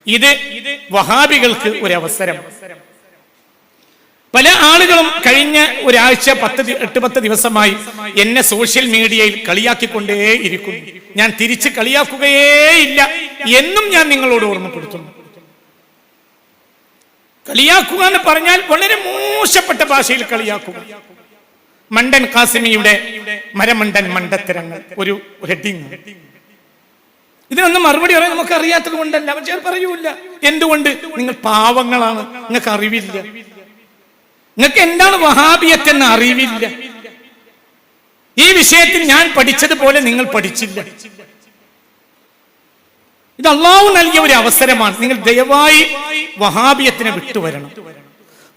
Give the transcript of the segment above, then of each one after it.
ഇത് വഹാബികൾക്ക് ഒരു അവസരം. പല ആളുകളും കഴിഞ്ഞ ഒരാഴ്ച 8-10 ദിവസമായി എന്നെ സോഷ്യൽ മീഡിയയിൽ കളിയാക്കിക്കൊണ്ടേയിരിക്കുന്നു. ഞാൻ തിരിച്ച് കളിയാക്കുകയേയില്ല എന്നും ഞാൻ നിങ്ങളോട് ഓർമ്മപ്പെടുത്തുന്നു. കളിയാക്കുക എന്ന് പറഞ്ഞാൽ വളരെ മോശപ്പെട്ട ഭാഷയിൽ കളിയാക്കുക. മണ്ടൻ കാസിമിയുടെ മരമണ്ടൻ മണ്ടത്തരങ്ങൾ ഒരു ഹെഡിങ്. ഇതിനൊന്നും മറുപടി പറയാൻ നമുക്ക് അറിയാത്തത് കൊണ്ടല്ല, പക്ഷേ പറയൂല. എന്തുകൊണ്ട്? നിങ്ങൾ പാവങ്ങളാണ്, നിങ്ങൾക്ക് അറിവില്ല. നിങ്ങൾക്ക് എന്താണ് വഹാബിയത്ത് എന്ന് അറിവില്ല. ഈ വിഷയത്തിൽ ഞാൻ പഠിച്ചതുപോലെ നിങ്ങൾ പഠിച്ചില്ല. ഇത് അള്ളാഹു നൽകിയ ഒരു അവസരമാണ്. നിങ്ങൾ ദയവായി വഹാബിയത്തിനെ വിട്ടുവരണം.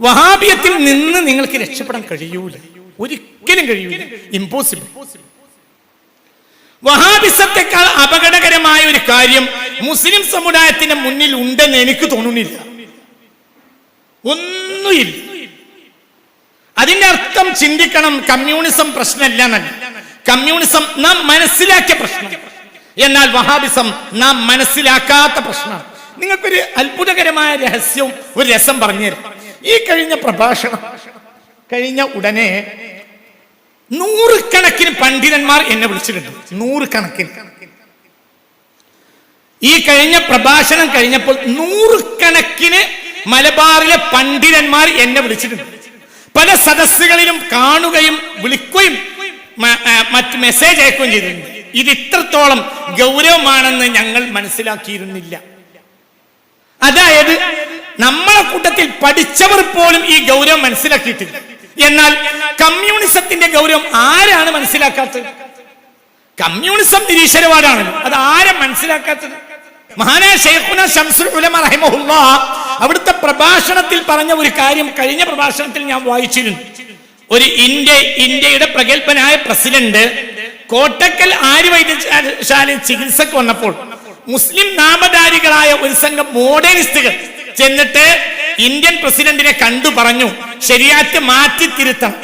വഹാബിയത്തിൽ നിന്ന് നിങ്ങൾക്ക് രക്ഷപ്പെടാൻ കഴിയൂല, ഒരിക്കലും കഴിയൂല, ഇമ്പോസിബിൾ. വഹാബിസത്തെക്കാൾ അപകടകരമായ ഒരു കാര്യം മുസ്ലിം സമുദായത്തിന്റെ മുന്നിൽ ഉണ്ടെന്ന് എനിക്ക് തോന്നുന്നില്ല. ഒന്നുമില്ല. അതിന്റെ അർത്ഥം ചിന്തിക്കണം, കമ്മ്യൂണിസം പ്രശ്നമല്ല എന്നല്ല. കമ്മ്യൂണിസം നാം മനസ്സിലാക്കിയ പ്രശ്നം, എന്നാൽ വഹാബിസം നാം മനസ്സിലാക്കാത്ത പ്രശ്നമാണ്. നിങ്ങൾക്കൊരു അത്ഭുതകരമായ രഹസ്യവും ഒരു രസം പറഞ്ഞുതരാം. ഈ കഴിഞ്ഞ പ്രഭാഷണം കഴിഞ്ഞ ഉടനെ 100 കണക്കിന് പണ്ഡിതന്മാർ എന്നെ വിളിച്ചിട്ടുണ്ട്. 100 കണക്കിന്. ഈ കഴിഞ്ഞ പ്രഭാഷണം കഴിഞ്ഞപ്പോൾ 100 കണക്കിന് മലബാറിലെ പണ്ഡിതന്മാർ എന്നെ വിളിച്ചിട്ടുണ്ട്. പല സദസ്സുകളിലും കാണുകയും വിളിക്കുകയും മറ്റ് മെസ്സേജ് അയക്കുകയും ചെയ്തിട്ടുണ്ട്. ഇത് ഇത്രത്തോളം ഗൗരവമാണെന്ന് ഞങ്ങൾ മനസ്സിലാക്കിയിരുന്നില്ല. അതായത് നമ്മളെ കൂട്ടത്തിൽ പഠിച്ചവർ പോലും ഈ ഗൗരവം മനസ്സിലാക്കിയിട്ടില്ല. എന്നാൽ കമ്മ്യൂണിസത്തിന്റെ ഗൗരവം ആരാണ് മനസ്സിലാക്കാത്തത്? കമ്മ്യൂണിസം നിരീശ്വരവാദാണല്ലോ, അത് ആരാ മനസ്സിലാക്കാത്തത്? മഹാനായ ശൈഖുന ശംസുൽ ഉലമ റഹിമഹുല്ലാഹ് അവിടുത്തെ പ്രഭാഷണത്തിൽ പറഞ്ഞ ഒരു കാര്യം കഴിഞ്ഞ പ്രഭാഷണത്തിൽ ഞാൻ വായിച്ചിരുന്നു. ഒരു ഇന്ത്യയുടെ പ്രഗത്ഭനായ പ്രസിഡന്റ് കോട്ടക്കൽ ആര്യവൈദ്യശാലയിൽ ചികിത്സക്ക് വന്നപ്പോൾ മുസ്ലിം നാമധാരികളായ ഒരു സംഘം മോഡേണിസ്റ്റുകൾ ചെന്നിട്ട് ഇന്ത്യൻ പ്രസിഡന്റിനെ കണ്ടു പറഞ്ഞു, ശരിയാത്ത് മാറ്റി തിരുത്തണം,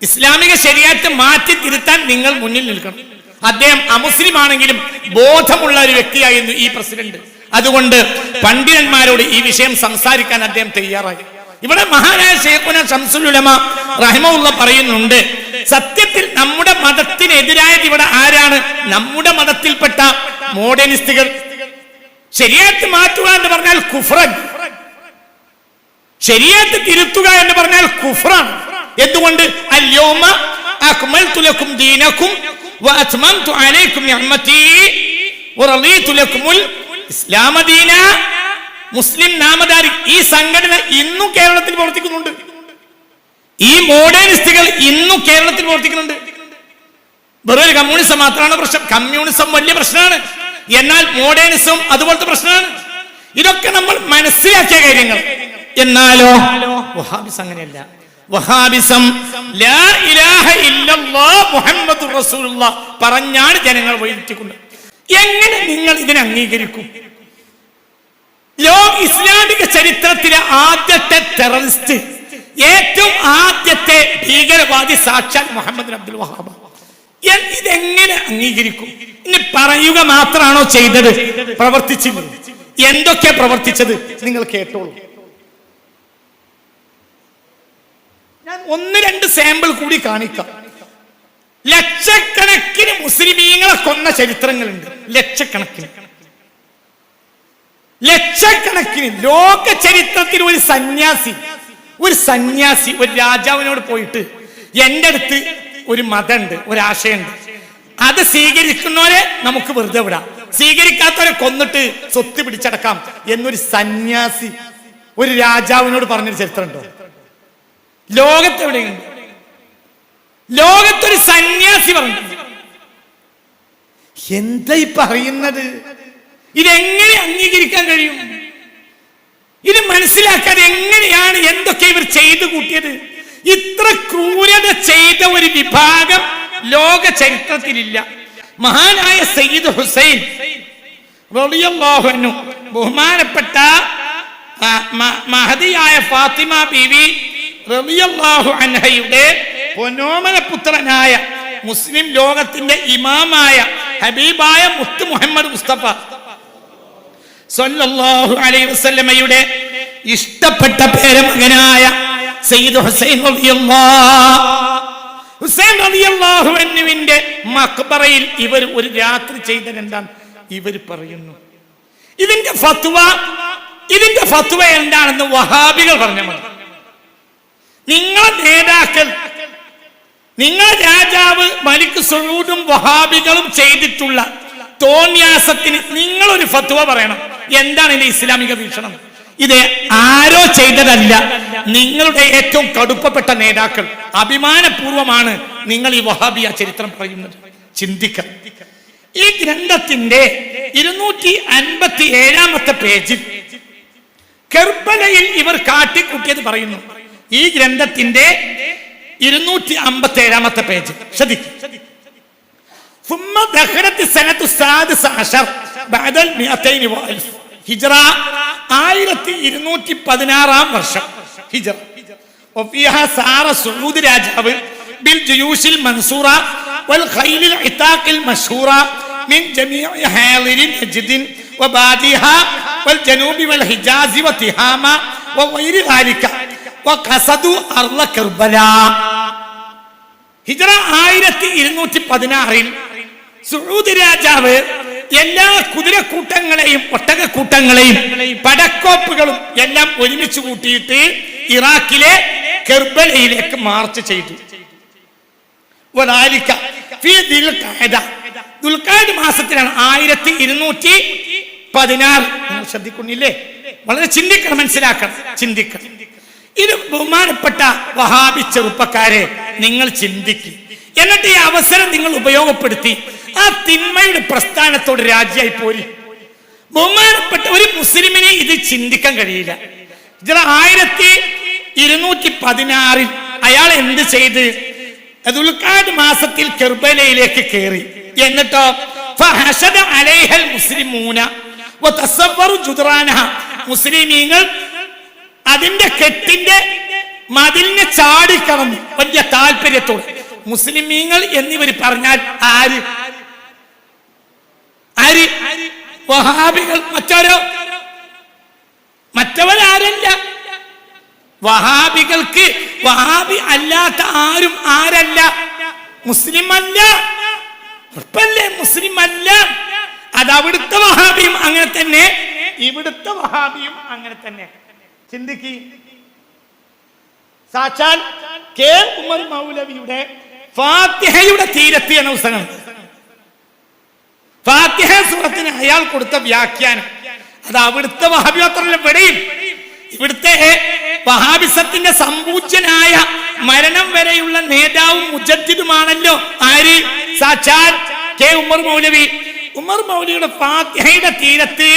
ഇസ്ലാമിക ശരിയാത്ത് മാറ്റി തിരുത്താൻ നിങ്ങൾ മുന്നിൽ നിൽക്കണം. അദ്ദേഹം അമുസ്ലിം ആണെങ്കിലും ബോധമുള്ള ഒരു വ്യക്തിയായിരുന്നു ഈ പ്രസിഡന്റ്. അതുകൊണ്ട് പണ്ഡിതന്മാരോട് ഈ വിഷയം സംസാരിക്കാൻ അദ്ദേഹം തയ്യാറായി. ഇവിടെ മഹാനായ ശൈഖുന ശംസുൽ ഉലമ റഹിമഹുല്ലാഹ് പറയുന്നുണ്ട്, സത്യത്തിൽ നമ്മുടെ മതത്തിനെതിരായത് ഇവിടെ ആരാണ്? നമ്മുടെ മതത്തിൽപ്പെട്ട മോഡേണിസ്റ്റുകൾ. ശരിയാത്ത് മാറ്റുക എന്ന് പറഞ്ഞാൽ കുഫ്റാൻ, ശരിയാത്ത് തിരുത്തുക എന്ന് പറഞ്ഞാൽ കുഫ്റാണ്. എന്തുകൊണ്ട്? അൽയൗമ അക്മൽതു ലക്കും ദീനക്കും വഅത്മംതു അലൈക്കും നിഅമതി വറളീതു ലക്കുമുൽ ഇസ്ലാമ ദീന. മുസ്ലിം നാമധാരി ഈ സംഘടന ഇന്നും കേരളത്തിൽ പ്രവർത്തിക്കുന്നുണ്ട്. ഈ മോഡേണിസ്റ്റുകൾ ഇന്നും കേരളത്തിൽ പ്രവർത്തിക്കുന്നുണ്ട്. വെറൊരു കമ്മ്യൂണിസം മാത്രമാണ് പ്രശ്നം. കമ്മ്യൂണിസം വലിയ പ്രശ്നമാണ്, എന്നാൽ മോഡേണിസം അതുപോലത്തെ പ്രശ്നമാണ്. ഇതൊക്കെ നമ്മൾ മനസ്സിലാക്കിയ കാര്യങ്ങൾ. എന്നാലോ വഹാബിസം അങ്ങനെയല്ല. വഹാബിസം ലാ ഇലാഹ ഇല്ലല്ലാഹ് മുഹമ്മദുർ റസൂലുള്ളാഹ് പറഞ്ഞാണ് ജനങ്ങൾ വഴിതെറ്റിക്കുന്നത്. എങ്ങനെ നിങ്ങൾ ഇതിനെ അംഗീകരിക്കും? ഇസ്ലാമിക ചരിത്രത്തിലെ ആദ്യത്തെ ടെററിസ്റ്റ്, ഏറ്റവും ആദ്യത്തെ ഭീകരവാദി സാക്ഷാൽ മുഹമ്മദ് അബ്ദുൽ വഹാബ്. ഇതെങ്ങനെ അംഗീകരിക്കും? ഇനി പറയുക മാത്രമാണോ ചെയ്തത്? പ്രവർത്തിച്ചില്ല. എന്തൊക്കെ പ്രവർത്തിച്ചത് നിങ്ങൾ കേട്ടോളൂ. ഞാൻ 1-2 സാമ്പിൾ കൂടി കാണിക്കാം. ലക്ഷക്കണക്കിന് മുസ്ലിമീങ്ങളെ കൊന്ന ചരിത്രങ്ങളുണ്ട്. ലക്ഷക്കണക്കിന് ലോക ചരിത്രത്തിൽ ഒരു സന്യാസി ഒരു രാജാവിനോട് പോയിട്ട്, എൻ്റെ അടുത്ത് ഒരു മതമുണ്ട്, ഒരാശയുണ്ട്, അത് സ്വീകരിക്കുന്നവരെ നമുക്ക് വെറുതെ വിടാം, സ്വീകരിക്കാത്തവരെ കൊന്നിട്ട് സ്വത്ത് പിടിച്ചടക്കാം എന്നൊരു സന്യാസി ഒരു രാജാവിനോട് പറഞ്ഞൊരു ചരിത്രമുണ്ടോ? ലോകത്തെവിടെയുണ്ട്? ലോകത്തൊരു സന്യാസി പറഞ്ഞു. എന്തായി പറയുന്നത്? ഇതെങ്ങനെ അംഗീകരിക്കാൻ കഴിയും? ഇത് മനസ്സിലാക്കാതെ എങ്ങനെയാണ് എന്തൊക്കെ ഇവർ ചെയ്തു കൂട്ടിയത്? ഇത്ര ക്രൂരത ചെയ്ത ഒരു വിഭാഗം ലോക ചരിത്രത്തിലില്ല. മഹാനായ സയ്യിദ് ഹുസൈൻ റളിയല്ലാഹു അൻഹു, ബഹുമാനപ്പെട്ട മഹദിയായ ഫാത്തിമ ബീവി റളിയല്ലാഹു അൻഹയുടെ പൊന്നോമന പുത്രനായ മുസ്ലിം ലോകത്തിന്റെ ഇമാമായ ഹബീബായ മുത്ത് മുഹമ്മദ് മുസ്തഫ സ്വല്ലല്ലാഹു അലൈഹി വസല്ലമയുടെ ഇഷ്ടപ്പെട്ട പേരമകനായ സയ്യിദ് ഹുസൈൻ റളിയല്ലാഹു അൻഹുവിന്റെ മഖ്ബറയിൽ ഇവർ ഒരു രാത്രി ചെയ്തതെന്താണ് ഇവർ പറയുന്നു. ഇതിന്റെ ഫത്വ എന്താണെന്ന് വഹാബികൾ പറഞ്ഞ മതി. നിങ്ങളെ നേതാക്കൾ, നിങ്ങളെ രാജാവ് മലിക് സഊദും വഹാബികളും ചെയ്തിട്ടുള്ള തോന്യാസത്തിന് നിങ്ങളൊരു ഫത്വ പറയണം. എന്താണ് ഇതിന്റെ ഇസ്ലാമിക വീക്ഷണം? ഇത് ആരോ ചെയ്തതല്ല, നിങ്ങളുടെ ഏറ്റവും കടുപ്പപ്പെട്ട നേതാക്കൾ അഭിമാനപൂർവമാണ് നിങ്ങൾ ഈ വഹാബിയ ചരിത്രം പറയുന്നത്. ചിന്തിക്കണം. ഈ ഗ്രന്ഥത്തിന്റെ 257 പേജിൽ കർബലയിൽ ഇവർ കാട്ടിക്കൂട്ടിയത് പറയുന്നു. ഈ ഗ്രന്ഥത്തിന്റെ 257 പേജ് ശ്രദ്ധിക്കും. ثم دخلت السنة السادسة عشر بعد 200 ഹിജ്റ 1216 വർഷം ഹിജ്റ. وفيها سار سعود രാജാവ് بالجيوش المنصورة والخيل العتاق المشهورة من جميع حاضر نجد وباديها والجنوب والحجاز وتهامة وغير ذلك وقصدوا أرض كربلاء. ഹിജ്റ 1216 സഊദ് രാജാവ് എല്ലാ കുതിരക്കൂട്ടങ്ങളെയും ഒട്ടകക്കൂട്ടങ്ങളെയും പടക്കോപ്പുകളും എല്ലാം ഒരുമിച്ച് കൂട്ടിയിട്ട് ഇറാഖിലെ കർബലയിലേക്ക് മാർച്ച് ചെയ്തു. ദുൽഖഅദ മാസത്തിലാണ് 1216. ശ്രദ്ധിക്കുന്നില്ലേ? വളരെ ചിന്തിക്കണം, മനസ്സിലാക്കണം, ചിന്തിക്കണം. ഇത് ബഹുമാനപ്പെട്ട വഹാബി ചെറുപ്പക്കാരെ നിങ്ങൾ ചിന്തിക്കും. എന്നിട്ട് ഈ അവസരം നിങ്ങൾ ഉപയോഗപ്പെടുത്തി ആ തിന്മയുടെ പ്രസ്ഥാനത്തോട് രാജിയായി പോരി. ബഹുമാനപ്പെട്ട ഒരു മുസ്ലിമിനെ ഇത് ചിന്തിക്കാൻ കഴിയില്ല. 1216 അയാൾ എന്ത് ചെയ്ത്? ദുൽഖഅദ മാസത്തിൽ കർബലയിലേക്ക് കയറി. എന്നിട്ടോ ഫഹശദ അലൈഹൽ മുസ്ലിമൂന വതസവ്വറു ജുദ്റാനഹ. മുസ്ലിമീങ്ങൾ അതിന്റെ കെട്ടിന്റെ മതിലിനെ ചാടിക്കടന്നു വലിയ താല്പര്യത്തോടെ. മുസ്ലിമീങ്ങൾ എന്നിവർ പറഞ്ഞാൽ ആര്? വഹാബികൾ. മറ്റവരാരല്ല. വഹാബികൾക്ക് വഹാബി അല്ലാത്ത ആരും ആരല്ല? മുസ്ലിം അല്ല. ഉറപ്പല്ലേ? മുസ്ലിം അല്ല. അത് അവിടുത്തെ വഹാബിയും അങ്ങനെ തന്നെ, ഇവിടുത്തെ വഹാബിയും അങ്ങനെ തന്നെ. ചിന്തിക്ക്. സാക്ഷാൽ കെ ഉമർ മൗലവിയുടെ ഫാത്തിഹയുടെ തീരത്ത് എന്ന പുസ്തകം, ഫാത്തിഹ സൂറത്തിന് അയാൾ കൊടുത്ത വ്യാഖ്യാനം അത് അവിടുത്തെ വഹാബി മാത്രമല്ല, ഇവിടെയും ഇവിടുത്തെ വഹാബിസത്തിന്റെ സമ്പൂജ്യനായ മരണം വരെയുള്ള നേതാവും മുജദ്ദിദുമാണല്ലോ ആര്? സാക്ഷാൽ കെ ഉമർ മൗലവി. ഉമർ മൗലവിയുടെ ഫാത്തിഹയുടെ തീരത്ത്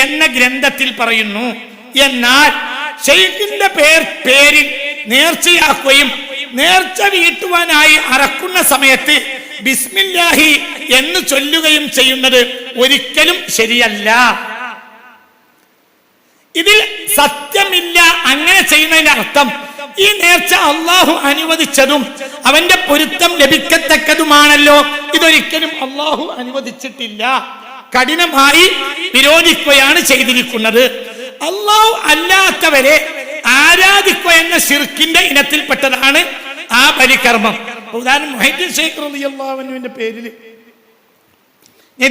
എന്ന ഗ്രന്ഥത്തിൽ പറയുന്നു, എന്നാൽ ശൈഖിന്റെ പേരിൽ നേർച്ചയാക്കുകയും നേർച്ച വീട്ടുവാനായി അറക്കുന്ന സമയത്ത് ബിസ്മില്ലാഹി എന്ന് ചൊല്ലുകയും ചെയ്യുന്നത് ഒരിക്കലും ശരിയല്ല. ഇതിൽ സത്യമില്ല. അങ്ങനെ ചെയ്യുന്നതിന്റെ അർത്ഥം ഈ നേർച്ച അള്ളാഹു അനുവദിച്ചതും അവന്റെ പൊരുത്തം ലഭിക്കത്തക്കതുമാണല്ലോ. ഇതൊരിക്കലും അള്ളാഹു അനുവദിച്ചിട്ടില്ല. കഠിനമായി വിരോധിക്കുകയാണ് ചെയ്തിരിക്കുന്നത്. അള്ളാഹു അല്ലാത്തവരെ ആരാധിക്കുക എന്ന ശിർക്കിന്റെ ഇനത്തിൽപ്പെട്ടതാണ് ആ ബലികർമ്മം. ഉദാഹരണം മുഹയ്യിദ്ദീൻ ശൈഖ് റളിയല്ലാഹു അൻഹുവിന്റെ പേരിൽ ഞാൻ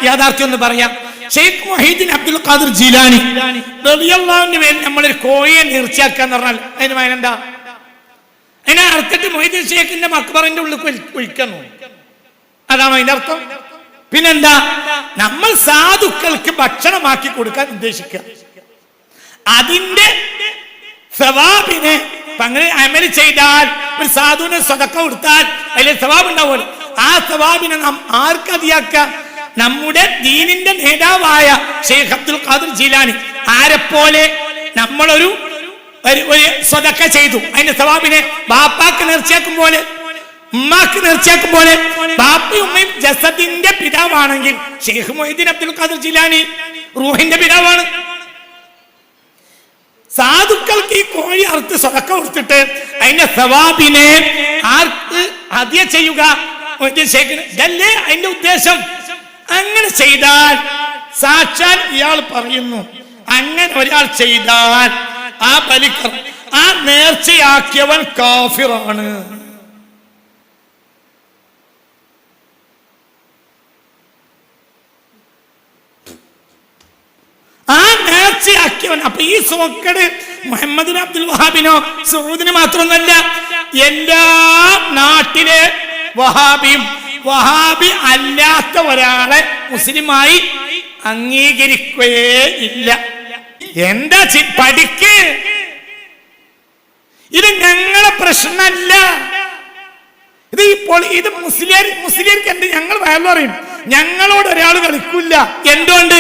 യാഥാർത്ഥ്യം ഒന്ന് പറയാം. ഷെയ്ഖ് മുഹയ്യിദ്ദീൻ അബ്ദുൽ ഖാദിർ ജീലാനി റളിയല്ലാഹു അൻഹുവിന്റെ പേരിൽ നമ്മളൊരു കോഴിയെ നേർച്ചയാക്കാന്ന് പറഞ്ഞാൽ അതിന് അതിനെന്താ? അതിനെ അർത്ഥത്തിൽ മുഹയ്യിദ്ദീൻ ശൈഖിന്റെ മക്ബറിന്റെ ഉള്ളിൽ ഒഴിക്കണോ? അതാണോ അതിന്റെ അർത്ഥം? പിന്നെന്താ? നമ്മൾ സാധുക്കൾക്ക് ഭക്ഷണമാക്കി കൊടുക്കാൻ ഉദ്ദേശിക്കുക. അതിന്റെ സവാബിനെ അങ്ങനെ അമൽ ചെയ്താൽ, ഒരു സാധുവിന് സദഖ കൊടുത്താൽ അതിൽ സവാബ് ഉണ്ടാവുമല്ലോ. ആ സവാബിനെ നാം ആർക്കതിയാക്കാം? നമ്മുടെ ദീനിന്റെ നേതാവായ ഷെയ്ഖ് അബ്ദുൽ ഖാദിർ ജീലാനി ആരെപ്പോലെ നമ്മളൊരു സദഖ ചെയ്തു, അതിന്റെ സവാബിനെ ബാപ്പാക്ക് നേർച്ചയാക്കും പോലെ, ഉമ്മാക്ക് നേർച്ചയാക്കും പോലെ. ബാപ്പയും ഉമ്മയും ജസദിന്റെ പിതാവാണെങ്കിൽ ഷെയ്ഖ് മുഹയ്യിദ്ദീൻ അബ്ദുൽ ഖാദിർ ജീലാനി റൂഹിന്റെ പിതാവാണ്. സാധുക്കൾക്ക് ഈ കോഴി അറുത്ത് സദഖ കൊടുത്തിട്ട് അതിന്റെ സവാബിനെ ആർക്ക് ഹദിയ ചെയ്യുക? ഇതല്ലേ അതിന്റെ ഉദ്ദേശം. അങ്ങനെ ചെയ്താൽ സാക്ഷാൽ ഇയാൾ പറയുന്നു, അങ്ങനെ ഒരാൾ ചെയ്താൽ ആ ബലിക്കർമ്മം, ആ നേർച്ചയാക്കിയവൻ കാഫിറാണ്. ആ നേർച്ചയാക്കിയവൻ. അപ്പൊ ഈ സോക്കട് മുഹമ്മദ് അബ്ദുൽ വഹാബിനോ സൗദിന് മാത്രമൊന്നല്ല, എല്ലാ നാട്ടിലെ വഹാബിയും വഹാബി അല്ലാത്ത ഒരാളെ മുസ്ലിമായി അംഗീകരിക്കുകയേ ഇല്ല. എന്താ പഠിക്ക്, ഇത് ഞങ്ങളെ പ്രശ്നമല്ല. ഇത് ഇപ്പോൾ ഇത് മുസ്ലിംക്ക് എന്ത് ഞങ്ങൾ വയലു പറയും, ഞങ്ങളോട് ഒരാൾ കളിക്കില്ല. എന്തുകൊണ്ട്?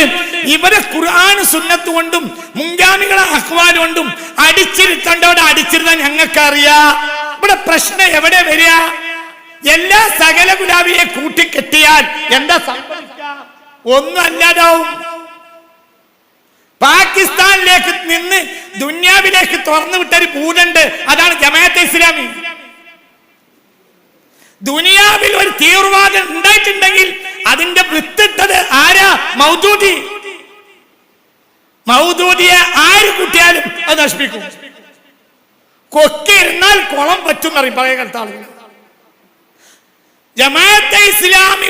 ഇവരെ ഖുർആൻ സുന്നത്ത് കൊണ്ടും മുൻഗാമികളെ അഖ്വാൽ കൊണ്ടും അടിച്ചിരുത്തേണ്ടവിടെ അടിച്ചിരുന്ന ഞങ്ങൾക്കറിയാം. ഇവിടെ പ്രശ്നം എവിടെ വരിക? എല്ലാ സകല ഗുലാബിയെ കൂട്ടിക്കെട്ടിയാൽ എന്താ സംഭവിക്കുക? ഒന്നും അല്ലാതാവും. പാകിസ്ഥാനിലേക്ക് നിന്ന് ദുന്യാവിലേക്ക് തുറന്നു വിട്ടൊരു ഭൂതണ്ട്, അതാണ് ജമാഅത്തെ ഇസ്ലാമി. ദുനിയാവിൽ ഒരു തീവ്രവാദം ഉണ്ടായിട്ടുണ്ടെങ്കിൽ അതിന്റെ വിത്തിട്ടത് ആരാ? മൗദൂദി. മൗദൂദിയെ ആര് കൂട്ടിയാലും അത് നശിപ്പിക്കും. കൊക്കിരുന്നാൽ കുളം പറ്റും എന്നറിയും പഴയ കാലത്ത് ആളുകൾ. ജമാഅത്തെ ഇസ്ലാമി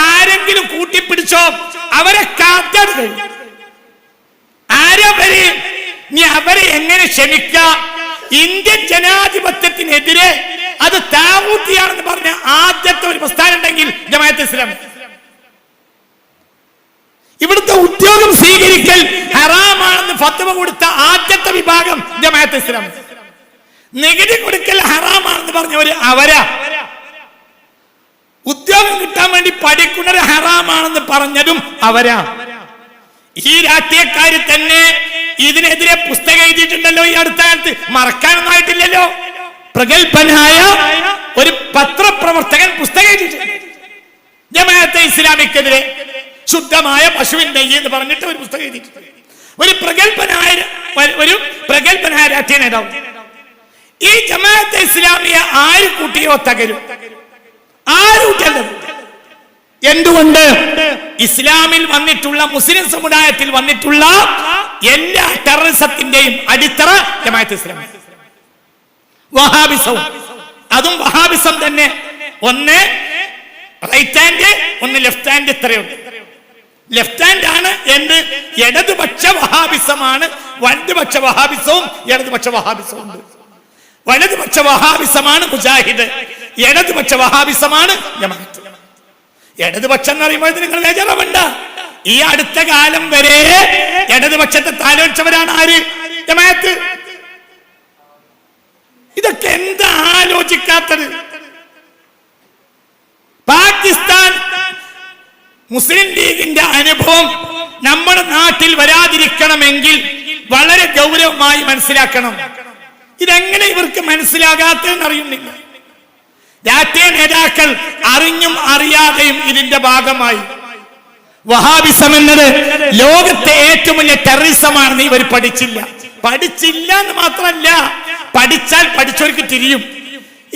ആരെങ്കിലും കൂട്ടിപ്പിടിച്ചോ അവരെ കാത്തത്. ആരവര് നീ അവരെ എങ്ങനെ ക്ഷമിക്കാം? ഇന്ത്യൻ ജനാധിപത്യത്തിനെതിരെ അത് താവൂത്തിയാണെന്ന് പറഞ്ഞ ആദ്യത്തെ ഒരു പ്രസ്ഥാനം ഉണ്ടെങ്കിൽ ജമാഅത്തെ ഇസ്ലാമി. ഇവിടുത്തെ ഉദ്യോഗം സ്വീകരിക്കൽ ഹറാമാണെന്ന് ഫത്വ കൊടുത്ത ആദ്യത്തെ വിഭാഗം ജമാഅത്തെ ഇസ്ലാമി. നികുതി കൊടുക്കൽ ഹറാമാണെന്ന് പറഞ്ഞവര് അവരാ. ഉദ്യോഗം കിട്ടാൻ വേണ്ടി പഠിക്കുന്നത് ഹറാമാണെന്ന് പറഞ്ഞതും അവരാ. ഈ രാഷ്ട്രീയക്കാര് തന്നെ ഇതിനെതിരെ പുസ്തകം എഴുതിയിട്ടുണ്ടല്ലോ ഈ അടുത്ത കാലത്ത്, മറക്കാനൊന്നും ആയിട്ടില്ലല്ലോ. പ്രഗത്ഭനായ ഒരു പത്രപ്രവർത്തകൻ പുസ്തകം എഴുതിയിട്ടുണ്ട് ജമാഅത്തെ ഇസ്ലാമിക്കെതിരെ. ശുദ്ധമായ പശുവിൻ നെയ്യ് എന്ന് പറഞ്ഞിട്ട് ഒരു പുസ്തകം എഴുതിയിട്ടുണ്ട്. ഒരു പ്രഗത്ഭനായ രാഷ്ട്രീയ നേതാവ്. ഈ ജമാഅത്തെ ഇസ്ലാമിയെ ആര് കൂട്ടിയോ തകരും. ആര് കൂട്ടിയത്? എന്തുകൊണ്ട്? ഇസ്ലാമിൽ വന്നിട്ടുള്ള, മുസ്ലിം സമുദായത്തിൽ വന്നിട്ടുള്ള എല്ലാ ടെററിസത്തിന്റെയും അടിത്തറ ജമാഅത്തെ ഇസ്ലാമി. വഹാബിസവും, അതും വഹാബിസം തന്നെ. ഒന്ന് റൈറ്റ് ഹാൻഡ്, ഒന്ന് ലെഫ്റ്റ് ഹാൻഡ്. ഇത്രയുണ്ട്. ലെഫ്റ്റ് ഹാൻഡ് ആണ് എന്ത്? ഇടതുപക്ഷ വഹാബിസമാണ്. വലതുപക്ഷ വഹാബിസവും ഇടതുപക്ഷ വഹാബിസവും ഉണ്ട്. വലതുപക്ഷ വഹാബിസമാണ് മുജാഹിദ്, ഇടതുപക്ഷ വഹാബിസമാണ് ജമാഅത്ത്. ഇടതുപക്ഷം എന്ന് പറയുമ്പോൾ നിങ്ങൾ ബേജാറാവണ്ട. ഈ അടുത്ത കാലം വരെ ഇടതുപക്ഷത്തെ താലോലിച്ചവരാണ് ആര്? ജമാഅത്ത്. ഇതൊക്കെ എന്താ ആലോചിക്കാത്തത്? പാകിസ്ഥാൻ മുസ്ലിം ലീഗിന്റെ അനുഭവം നമ്മുടെ നാട്ടിൽ വരാതിരിക്കണമെങ്കിൽ വളരെ ഗൗരവമായി മനസ്സിലാക്കണം. ഇതെങ്ങനെ ഇവർക്ക് മനസ്സിലാകാത്തതെന്ന് അറിയുന്നില്ല. രാഷ്ട്രീയ നേതാക്കൾ അറിഞ്ഞും അറിയാതെയും ഇതിന്റെ ഭാഗമായി. വഹാബിസം എന്നത് ലോകത്തെ ഏറ്റവും വലിയ ടെററിസമാണെന്ന് ഇവർ പഠിച്ചില്ല എന്ന് മാത്രമല്ല, പഠിച്ചാൽ പഠിച്ചവർക്ക് തിരിയും.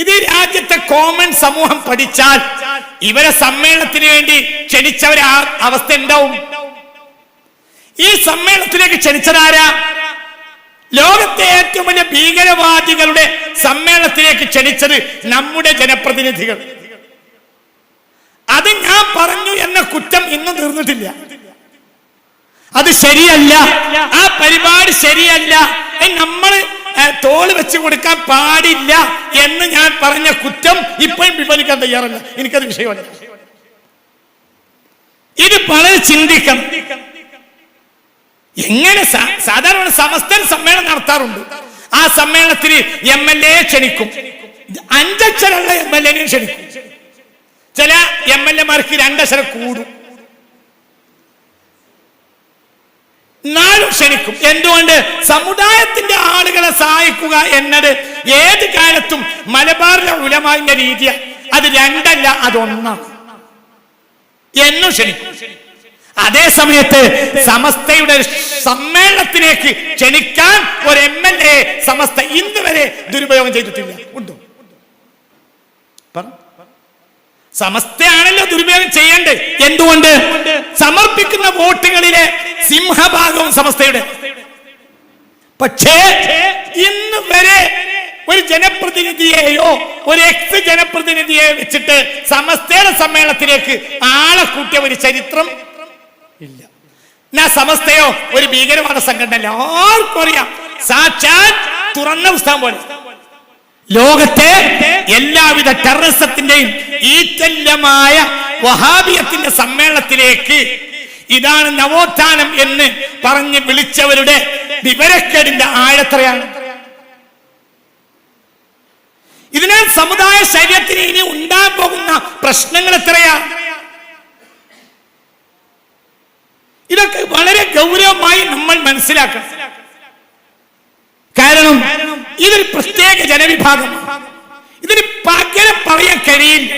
ഇത് രാജ്യത്തെ കോമൺ സമൂഹം പഠിച്ചാൽ ഇവരെ സമ്മേളനത്തിന് വേണ്ടി ക്ഷണിച്ചവര അവസ്ഥ ഉണ്ടാവും. ഈ സമ്മേളനത്തിലേക്ക് ക്ഷണിച്ചതാരാ? ലോകത്തെ ഏറ്റവും വലിയ ഭീകരവാദികളുടെ സമ്മേളനത്തിലേക്ക് ക്ഷണിച്ചത് നമ്മുടെ ജനപ്രതിനിധികൾ. അത് ഞാൻ പറഞ്ഞു എന്ന കുറ്റം ഇന്നും തീർന്നിട്ടില്ല. അത് ശരിയല്ല, ആ പരിപാടി ശരിയല്ല, നമ്മൾ തോള് വെച്ച് കൊടുക്കാൻ പാടില്ല എന്ന് ഞാൻ പറഞ്ഞ കുറ്റം ഇപ്പോഴും വിവരിക്കാൻ തയ്യാറല്ല. എനിക്കത് വിഷയമല്ല. ഇത് വളരെ ചിന്തിക്കണം. എങ്ങനെ സാധാരണ സമസ്തൻ സമ്മേളനം നടത്താറുണ്ട്. ആ സമ്മേളനത്തിന് MLA ക്ഷണിക്കും, 5 അക്ഷരമുള്ള MLA ക്ഷണിക്കും. ചില MLA-മാർക്ക് 2 അക്ഷരം കൂടും, 4 ക്ഷണിക്കും. എന്തുകൊണ്ട്? സമുദായത്തിന്റെ ആളുകളെ സഹായിക്കുക എന്നത് ഏത് കാലത്തും മലബാറിലെ ഉലമാവിന്റെ രീതിയാണ്. അത് 2 അല്ല, അത് 1 എന്നും ക്ഷണിക്കും. അതേ സമയത്ത് സമസ്തയുടെ സമ്മേളനത്തിലേക്ക് ക്ഷണിക്കാൻ ഒരു MLA സമസ്ത ഇന്ന് വരെ ദുരുപയോഗം ചെയ്തിട്ടില്ല. ഉണ്ടോ? സമസ്തയാണല്ലോ ദുരുപയോഗം ചെയ്യേണ്ടത്. എന്തുകൊണ്ട്? സമർപ്പിക്കുന്ന വോട്ടുകളിലെ സിംഹഭാഗവും സമസ്തയുടെ. പക്ഷേ ഇന്ന് വരെ ഒരു ജനപ്രതിനിധിയെയോ ഒരു എക്സ് ജനപ്രതിനിധിയെ വെച്ചിട്ട് സമസ്തയുടെ സമ്മേളനത്തിലേക്ക് ആളെ കൂട്ടിയ ഒരു ചരിത്രം ഇല്ല. എന്നാ സമസ്തയോ ഒരു ഭീകരവാദ സംഘടന ആർക്കും അറിയാം. സാക്ഷാൽ തുറന്ന പുസ്തകം പോലെ ലോകത്തെ എല്ലാവിധ ടെററിസത്തിന്റെയും ഈറ്റല്ലമായ വഹാബിയത്തിന്റെ സമ്മേളനത്തിലേക്ക് ഇതാണ് നവോത്ഥാനം എന്ന് പറഞ്ഞ് വിളിച്ചവരുടെ വിവരക്കേടിന്റെ ആഴത്രയാണ്. ഇതിനാൽ സമുദായ ശരീരത്തിന് ഇനി ഉണ്ടാകാൻ പോകുന്ന പ്രശ്നങ്ങൾ എത്രയാ? ഇതൊക്കെ വളരെ ഗൗരവമായി നമ്മൾ മനസ്സിലാക്കണം. കാരണം ഇതൊരു പ്രത്യേക ജനവിഭാഗമാണ്. ഇതിന് പകരം പറയാൻ കഴിയില്ല.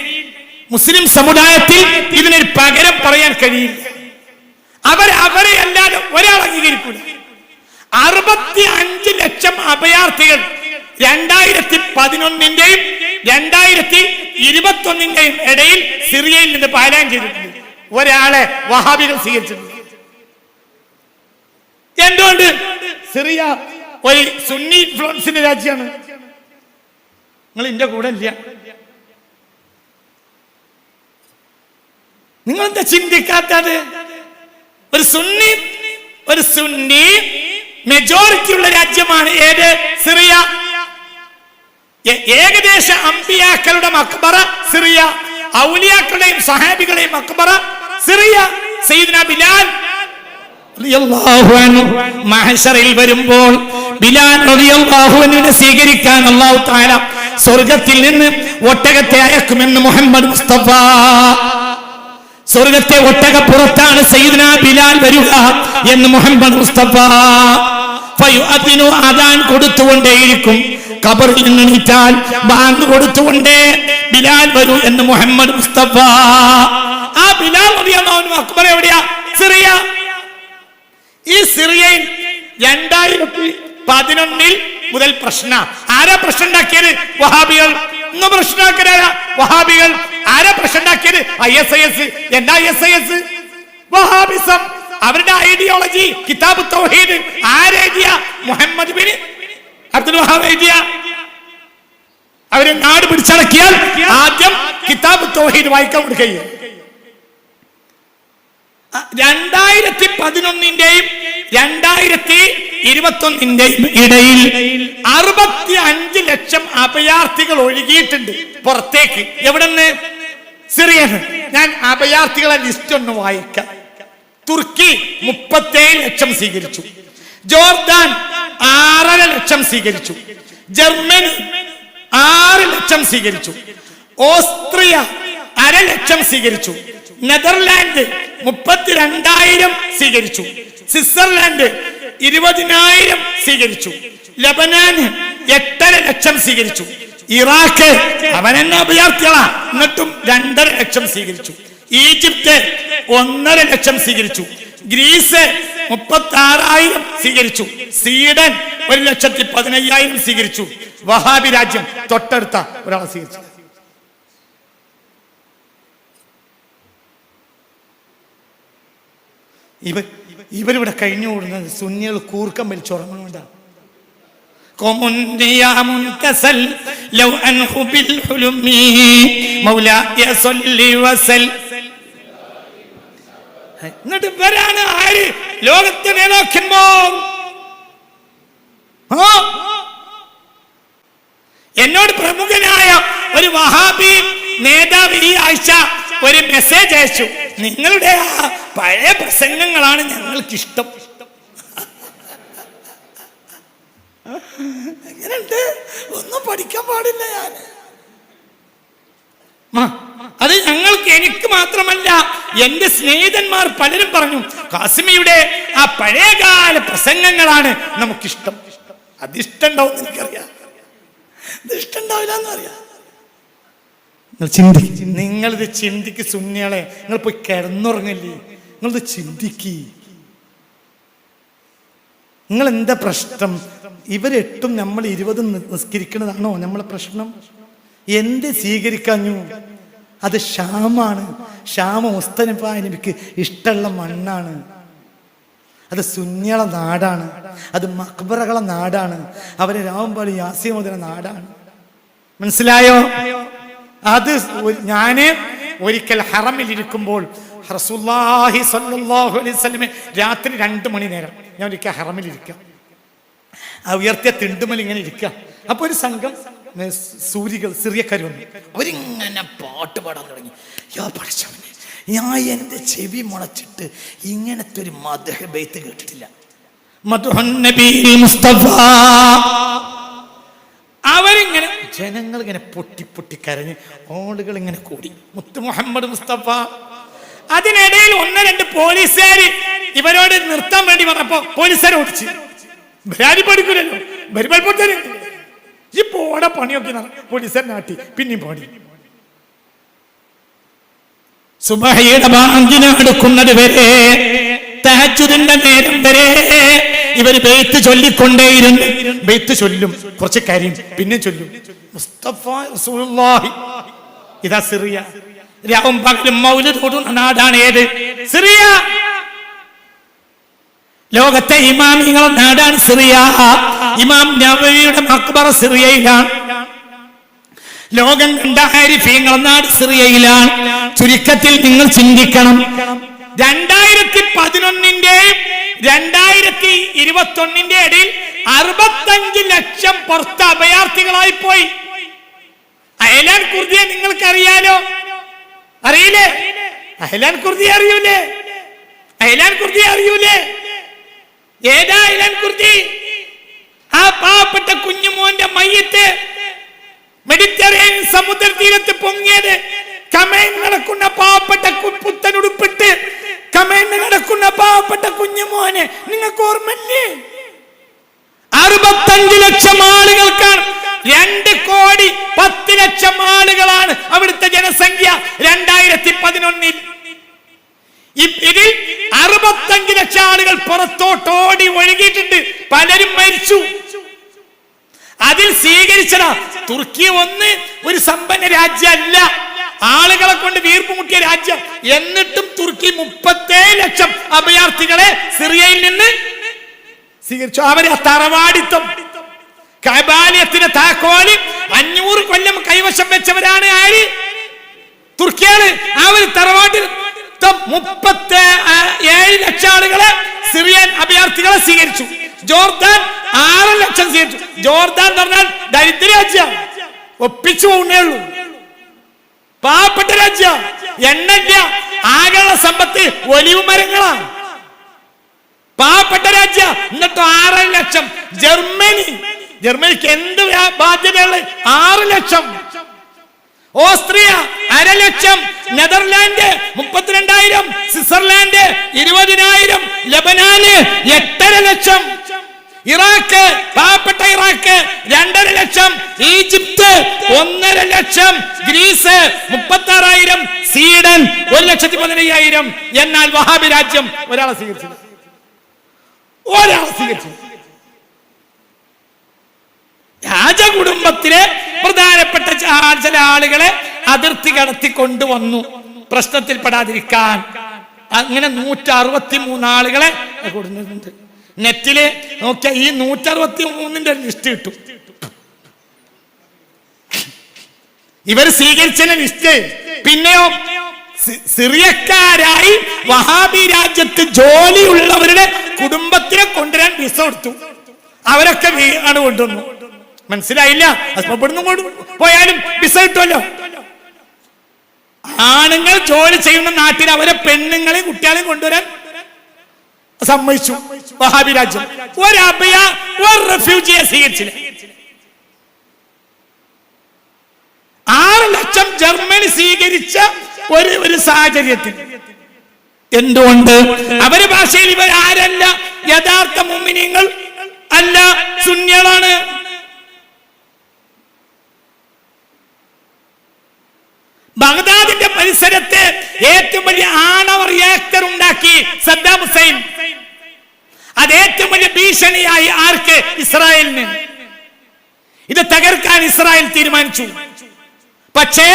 മുസ്ലിം സമുദായത്തിൽ ഇതിനൊരു പകരം പറയാൻ കഴിയില്ല. അവരെ അല്ലാതെ ഒരാൾ അംഗീകരിക്കൂല. 65 ലക്ഷം അഭയാർത്ഥികൾ 2011-ന്റെയും 2021-ന്റെയും ഇടയിൽ സിറിയയിൽ നിന്ന് പാലായനം ചെയ്തിട്ടുണ്ട്. ഒരാളെ വഹാബികൾ സ്വീകരിച്ചിട്ടുണ്ട്. എന്തുകൊണ്ട്? സിറിയ ഒരു സുന്നി ഇൻഫ്ലുവൻസിന്റെ രാജ്യമാണ്. നിങ്ങൾ എന്റെ കൂടെ ഇല്ല. നിങ്ങൾ എന്താ ചിന്തിക്കാത്തത്? ഒരു സുന്നി മെജോറിറ്റി ഉള്ള രാജ്യമാണ് ഏത്? സിറിയ. ഏകദേശ അമ്പിയാക്കളുടെ മക്ബറ സിറിയ, ഔലിയാക്കളുടെയും സഹാബികളുടെയും മക്ബറ സിറിയ. സയ്യിദ്ന ബിലാൽ മഹ്ശറിൽ വരുമ്പോൾ ബിലാൽ റളിയല്ലാഹു അൻഹുവിനെ സ്വീകരിക്കാൻ അല്ലാഹു തആല സ്വർഗ്ഗത്തിൽ നിന്ന് ഒട്ടകത്തെ അയക്കുമെന്ന് മുഹമ്മദ് മുസ്തഫ. സ്വർഗ്ഗത്തെ ഒട്ടകപ്പുറത്താണ് സയ്യിദ്ന ബിലാൽ വരിക എന്ന് മുഹമ്മദ് മുസ്തഫ. ഫയുഅദിനു അദാൻ കൊടുത്തുകൊണ്ടേയിരിക്കും. ഖബറിൽ നിന്ന് എണീറ്റാൽ ബാങ്ക് കൊടുത്തുകൊണ്ടേ ബിലാൽ വരൂ എന്ന് മുഹമ്മദ് മുസ്തഫ. ആ ബിലാൽ റളിയല്ലാഹു അൻഹു മക്ബറ എവിടെയാ? സിറിയ. ഈ സിറിയയിൽ 2011 മുതൽ പ്രശ്ന. ആരാ പ്രശ്നം ഉണ്ടാക്കിയത്? വഹാബികൾ. ഇന്ന് പ്രശ്നമാക്കിയതാരാ? വഹാബികൾ. ആരാ പ്രശ്നം ഉണ്ടാക്കിയത്? ISIS. എന്താ ISIS? വഹാബിസം. അവരുടെ ഐഡിയോളജി കിതാബ് തൗഹീദ് ആരെഴുതിയ? മുഹമ്മദ് ബിൻ അബ്ദുൽ വഹാബ് എഴുതിയ. അവരെ നാട് പിടിച്ചടക്കിയാൽ ആദ്യം കിതാബ് തൗഹീദ് വായിക്കാൻ കൊടുക്കുകയും 2011-ന്റെയും 2021-ന്റെയും ഇടയിൽ 65 ലക്ഷം അഭയാർത്ഥികൾ ഒഴുകിയിട്ടുണ്ട് പുറത്തേക്ക്. എവിടെന്ന്? സിറിയന്ന്. ഞാൻ അഭയാർത്ഥികളെ ലിസ്റ്റ് ഒന്ന് വായിക്കാം. തുർക്കി 37 ലക്ഷം സ്വീകരിച്ചു. ജോർദാൻ 6.5 ലക്ഷം സ്വീകരിച്ചു. ജർമ്മനി 6 ലക്ഷം സ്വീകരിച്ചു. ഓസ്ട്രിയ 1/2 ലക്ഷം സ്വീകരിച്ചു. നെതർലാൻഡ് 32,000 സ്വീകരിച്ചു. സ്വിറ്റ്സർലാൻഡ് 20,000 സ്വീകരിച്ചു. ലബനാന് 8.5 ലക്ഷം സ്വീകരിച്ചു. ഇറാഖ് അവനെന്നെ അഭയാർത്ഥികളാ, എന്നിട്ടും 2.5 ലക്ഷം സ്വീകരിച്ചു. ഈജിപ്ത് 1.5 ലക്ഷം സ്വീകരിച്ചു. ഗ്രീസ് 36,000 സ്വീകരിച്ചു. സ്വീഡൻ 1,15,000 സ്വീകരിച്ചു. വഹാബി രാജ്യം തൊട്ടടുത്ത ഒരാളെ സ്വീകരിച്ചു. ഇവരിവിടെ കഴിഞ്ഞു കൂടുന്നത് സുന്നികൾ കൂർക്കം വലിച്ചുറങ്ങുന്നുണ്ടാണ്. എന്നിട്ട് ഇവരാണ് ആര്? ലോകത്തെ നേതാക്കന്മാർ. എന്നോട് പ്രമുഖനായ ഒരു വഹാബി നേതാവ് ഈ ആഴ്ച ഒരു മെസ്സേജ് അയച്ചു. നിങ്ങളുടെ ആ പഴയ പ്രസംഗങ്ങളാണ് ഞങ്ങൾക്കിഷ്ടം. എങ്ങനെയുണ്ട്? ഒന്നും പഠിക്കാൻ പാടില്ല ഞാൻ. അത് ഞങ്ങൾക്ക്, എനിക്ക് മാത്രമല്ല എന്റെ സ്നേഹിതന്മാർ പലരും പറഞ്ഞു, കാസിമിയുടെ ആ പഴയകാല പ്രസംഗങ്ങളാണ് നമുക്കിഷ്ടം. അതിഷ്ടണ്ടാവും എനിക്കറിയാം, ഇത് ഇഷ്ടണ്ടാവില്ല എന്നറിയാം. നിങ്ങളിത് ചിന്തിക്ക് സുന്നികളെ. നിങ്ങൾ പോയി കിടന്നുറങ്ങില്ലേ? നിങ്ങളിത് ചിന്തിക്ക്. നിങ്ങൾ എന്താ പ്രശ്നം? ഇവരെട്ടും നമ്മൾ 20 നിസ്കരിക്കുന്നതാണോ നമ്മളെ പ്രശ്നം? എന്ത് സ്വീകരിക്കാഞ്ഞു? അത് ഷാമാണ്. ഷാമ മുസ്തഫ നബിക്ക് ഇഷ്ടമുള്ള മണ്ണാണ്. അത് സുന്നികളെ നാടാണ്, അത് മക്ബറകളെ നാടാണ്, അവരെ രാവുമ്പാടി യാസീൻ ഓതുന്ന നാടാണ്. മനസ്സിലായോ? അത് ഞാന് ഒരിക്കൽ ഹറമിലിരിക്കുമ്പോൾ റസൂലുള്ളാഹി സ്വല്ലല്ലാഹു അലൈഹി വസല്ലം രാത്രി 2 മണി നേരം ഞാൻ ഒരിക്കൽ ഹറമിലിരിക്കാം, ആ ഉയർത്തിയ തിണ്ടുമൽ ഇങ്ങനെ ഇരിക്കുക. അപ്പൊ ഒരു സംഘം സൂരികൾ സിറിയക്കാർ വന്നു. അവരിങ്ങനെ പാട്ട് പാടാൻ തുടങ്ങി. യാ പഠിച്ചവനെ, ഞാൻ എൻ്റെ ചെവി മുളച്ചിട്ട് ഇങ്ങനത്തെ ഒരു മദ്ഹ ബൈത്ത് കേട്ടിട്ടില്ല. മദ്ഹുൻ നബി മുസ്തഫ. അവരിങ്ങനെ ജനങ്ങൾ ഇങ്ങനെ പൊട്ടി പൊട്ടി കരഞ്ഞ്, ആളുകൾ ഇങ്ങനെ കൂടി മുത്ത് മുഹമ്മദ് മുസ്തഫ. അതിനിടയിൽ 1-2 പോലീസുകാര് ഇവരോട് നിർത്താൻ വേണ്ടി പറഞ്ഞപ്പോ പോലീസുകാരെ ഓടിച്ച്. ബരാരി പഠിക്കൂലല്ലോ, ബരിപൊട്ടല് ഈ പോടെ പണിയൊക്കെ പോലീസുകാർ നാട്ടി പിന്നെയും പാടി. സുബഹിയുടെ ബാങ്കിന് അടുക്കുന്നത് വരെ, തഹജ്ജുദിന്റെ നേരം വരെ ഇവർ ബൈത്ത് ചൊല്ലിക്കൊണ്ടേയിരുന്നു. ബൈത്ത് ചൊല്ലും, കുറച്ച് കാര്യം പിന്നെ ചൊല്ലും. മുസ്തഫ റസൂലുള്ളാഹി. ഇതാ സിറിയ. രാവും പകലും മൗലിദ് ഓതുന്ന നാടാണ് ഏത്? സിറിയ. ലോകത്തെ ഇമാമിങ്ങളുടെ നാടാണ് സിറിയ. ഇമാം നവവിയുടെ മക്ബറ സിറിയയിലാണ്. ലോകം കണ്ട ആരിഫീങ്ങളുടെ നാട് സിറിയയിലാണ്. ചുരുക്കത്തിൽ നിങ്ങൾ ചിന്തിക്കണം, 2011-ന്റെയും 2021 ഇടയിൽ 65 ലക്ഷം പുറത്ത് അഭയാർത്ഥികളായി പോയി. അയലാൻ കുർദിയെ നിങ്ങൾക്കറിയാലോ? അറിയില്ലേ? അയലാൻ കുർദിയെ അറിയൂലേ? അയലാൻ കുർദിയെ അറിയൂലേ? ഏതാ അയലാൻ കുർദി? ആ പാവപ്പെട്ട കുഞ്ഞുമോന്റെ മയ്യത്ത് മെഡിറ്ററേനിയൻ സമുദ്ര തീരത്ത് പൊങ്ങിയത്. കമേൻ നടക്കുന്ന പാവപ്പെട്ട പുത്തനുടുപ്പിട്ട് കമേൻ നടക്കുന്ന പാവപ്പെട്ട കുഞ്ഞുമോനെ നിങ്ങൾക്ക് ഓർമ്മയില്ലേ? 65 ലക്ഷം ആളുകൾക്കാണ്. 2,10,00,000 ആളുകളാണ് അവിടുത്തെ ജനസംഖ്യ 2011. ഇതിൽ 65 ലക്ഷം ആളുകൾ പുറത്തോട്ടോടി ഒഴുകിയിട്ടുണ്ട്. പലരും മരിച്ചു. അതിൽ സ്വീകരിച്ചതാ തുർക്കി. ഒരു സമ്പന്ന രാജ്യമല്ല, ആളുകളെ കൊണ്ട് വീർപ്പുമുട്ടിയ രാജ്യം. എന്നിട്ടും തുർക്കി 37 ലക്ഷം അഭയാർത്ഥികളെ സിറിയയിൽ നിന്ന് സ്വീകരിച്ചു. അവരെ തറവാടിത്തം, കഅബാലയത്തിന്റെ താക്കോല് 500 കൊല്ലം കൈവശം വെച്ചവരാണ് ആര്? തുർക്കിയാണ്. ആ ഒരു തറവാട്ടിൽ 37 ലക്ഷം ആളുകളെ സിറിയൻ അഭയാർത്ഥികളെ സ്വീകരിച്ചു. ജോർദാൻ 6 ലക്ഷം സ്വീകരിച്ചു. ജോർദാൻ എന്ന് പറഞ്ഞാൽ ദരിദ്ര രാജ്യം, ഒപ്പിച്ചു പോകുന്നേ ഉള്ളൂ. പാവപ്പെട്ട രാജ്യം, എണ്ണല്ല, ആകെയുള്ള സമ്പത്ത് ഒലിവ് മരങ്ങളാണ്. പാവപ്പെട്ട രാജ്യം, എന്നിട്ട് 6 ലക്ഷം. ജർമ്മനിക്ക് എന്ത് ബാധ്യതയുള്ള 6 ലക്ഷം. ഓസ്ട്രിയ 1/2 ലക്ഷം. നെതർലാൻഡ് 32,000. സ്വിറ്റ്സർലാൻഡ് 20,000. ലബനാന് 8.5 ലക്ഷം. ഇറാഖ്, പാവപ്പെട്ട ഇറാഖ് 2.5 ലക്ഷം. ഈജിപ്ത് 1.5 ലക്ഷം. ഗ്രീസ് 36,000. സ്വീഡൻ 1,15,000. എന്നാൽ വഹാബി രാജ്യം ഒരാളെ സ്വീകരിച്ചു. രാജകുടുംബത്തിലെ പ്രധാനപ്പെട്ട ചില ആളുകളെ അതിർത്തി കടത്തി കൊണ്ടുവന്നു പ്രശ്നത്തിൽപ്പെടാതിരിക്കാൻ. അങ്ങനെ 163 ആളുകളെ കൊടുക്കുന്നുണ്ട്. നെറ്റില് നോക്കിയ ഈ 163ന്റെ ലിസ്റ്റ് കിട്ടും. ഇവർ സ്വീകരിച്ചതിന്റെ ലിസ്റ്റ്. പിന്നെയോ സിറിയക്കാരായി വഹാബി രാജ്യത്ത് ജോലിയുള്ളവരുടെ കുടുംബത്തിനെ കൊണ്ടുവരാൻ വിസ കൊടുത്തു. അവരൊക്കെ ആണ് കൊണ്ടുവന്നു. മനസ്സിലായില്ല? ഇവിടുന്ന് പോയാലും വിസ കിട്ടുമല്ലോ. ആണുങ്ങൾ ജോലി ചെയ്യുന്ന നാട്ടിൽ അവരെ പെണ്ണുങ്ങളെയും കുട്ടികളെയും കൊണ്ടുവരാൻ സമ്മതിച്ചു വഹാബി രാജ്യം. ഒരു റെഫ്യൂജിയെ സ്വീകരിച്ചില്ല. 6 ലക്ഷം ജർമ്മനി സ്വീകരിച്ച ഒരു സാഹചര്യത്തിൽ. എന്തുകൊണ്ട്? അവരുടെ ഭാഷയിൽ ഇവർ ആരല്ല? യഥാർത്ഥ മുഅ്മിനീങ്ങൾ അല്ല, സുന്നികളാണ്. ബഗ്ദാദിന്റെ പരിസരത്ത് ഏറ്റവും വലിയ ആണവ റിയാക്ടർ ഉണ്ടാക്കി സദ്ദാം ഹുസൈൻ. അത് ഏറ്റവും വലിയ ഭീഷണിയായി ആർക്ക്? ഇസ്രായേലിന്. ഇത് തകർക്കാൻ ഇസ്രായേൽ തീരുമാനിച്ചു. പക്ഷേ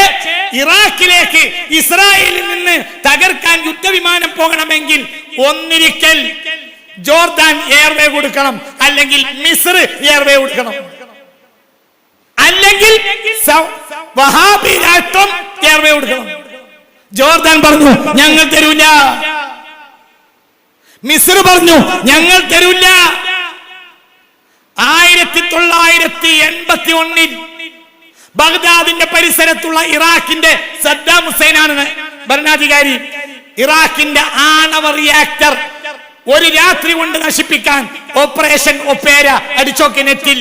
ഇറാഖിലേക്ക് ഇസ്രായേലിൽ നിന്ന് തകർക്കാൻ യുദ്ധവിമാനം പോകണമെങ്കിൽ ഒന്നിരിക്കൽ ജോർദാൻ എയർവേ കൊടുക്കണം, അല്ലെങ്കിൽ മിസ്ർ എയർവേ കൊടുക്കണം, അല്ലെങ്കിൽ വഹാബി രാഷ്ട്രം എയർവേ കൊടുക്കണം. ജോർദാൻ പറഞ്ഞു ഞങ്ങൾ തരൂല, മിസ്ർ പറഞ്ഞു ഞങ്ങൾ തരൂല. 1981 ബഗ്ദാദിന്റെ പരിസരത്തുള്ള ഇറാഖിന്റെ സദ്ദാം ഹുസൈനാണ് ഭരണാധികാരി. ഇറാഖിന്റെ ആണവ റിയാക്ടർ ഒരു രാത്രി കൊണ്ട് നശിപ്പിക്കാൻ ഓപ്പറേഷൻ ഒപ്പേര അടിച്ചോക്കി നെറ്റിൽ.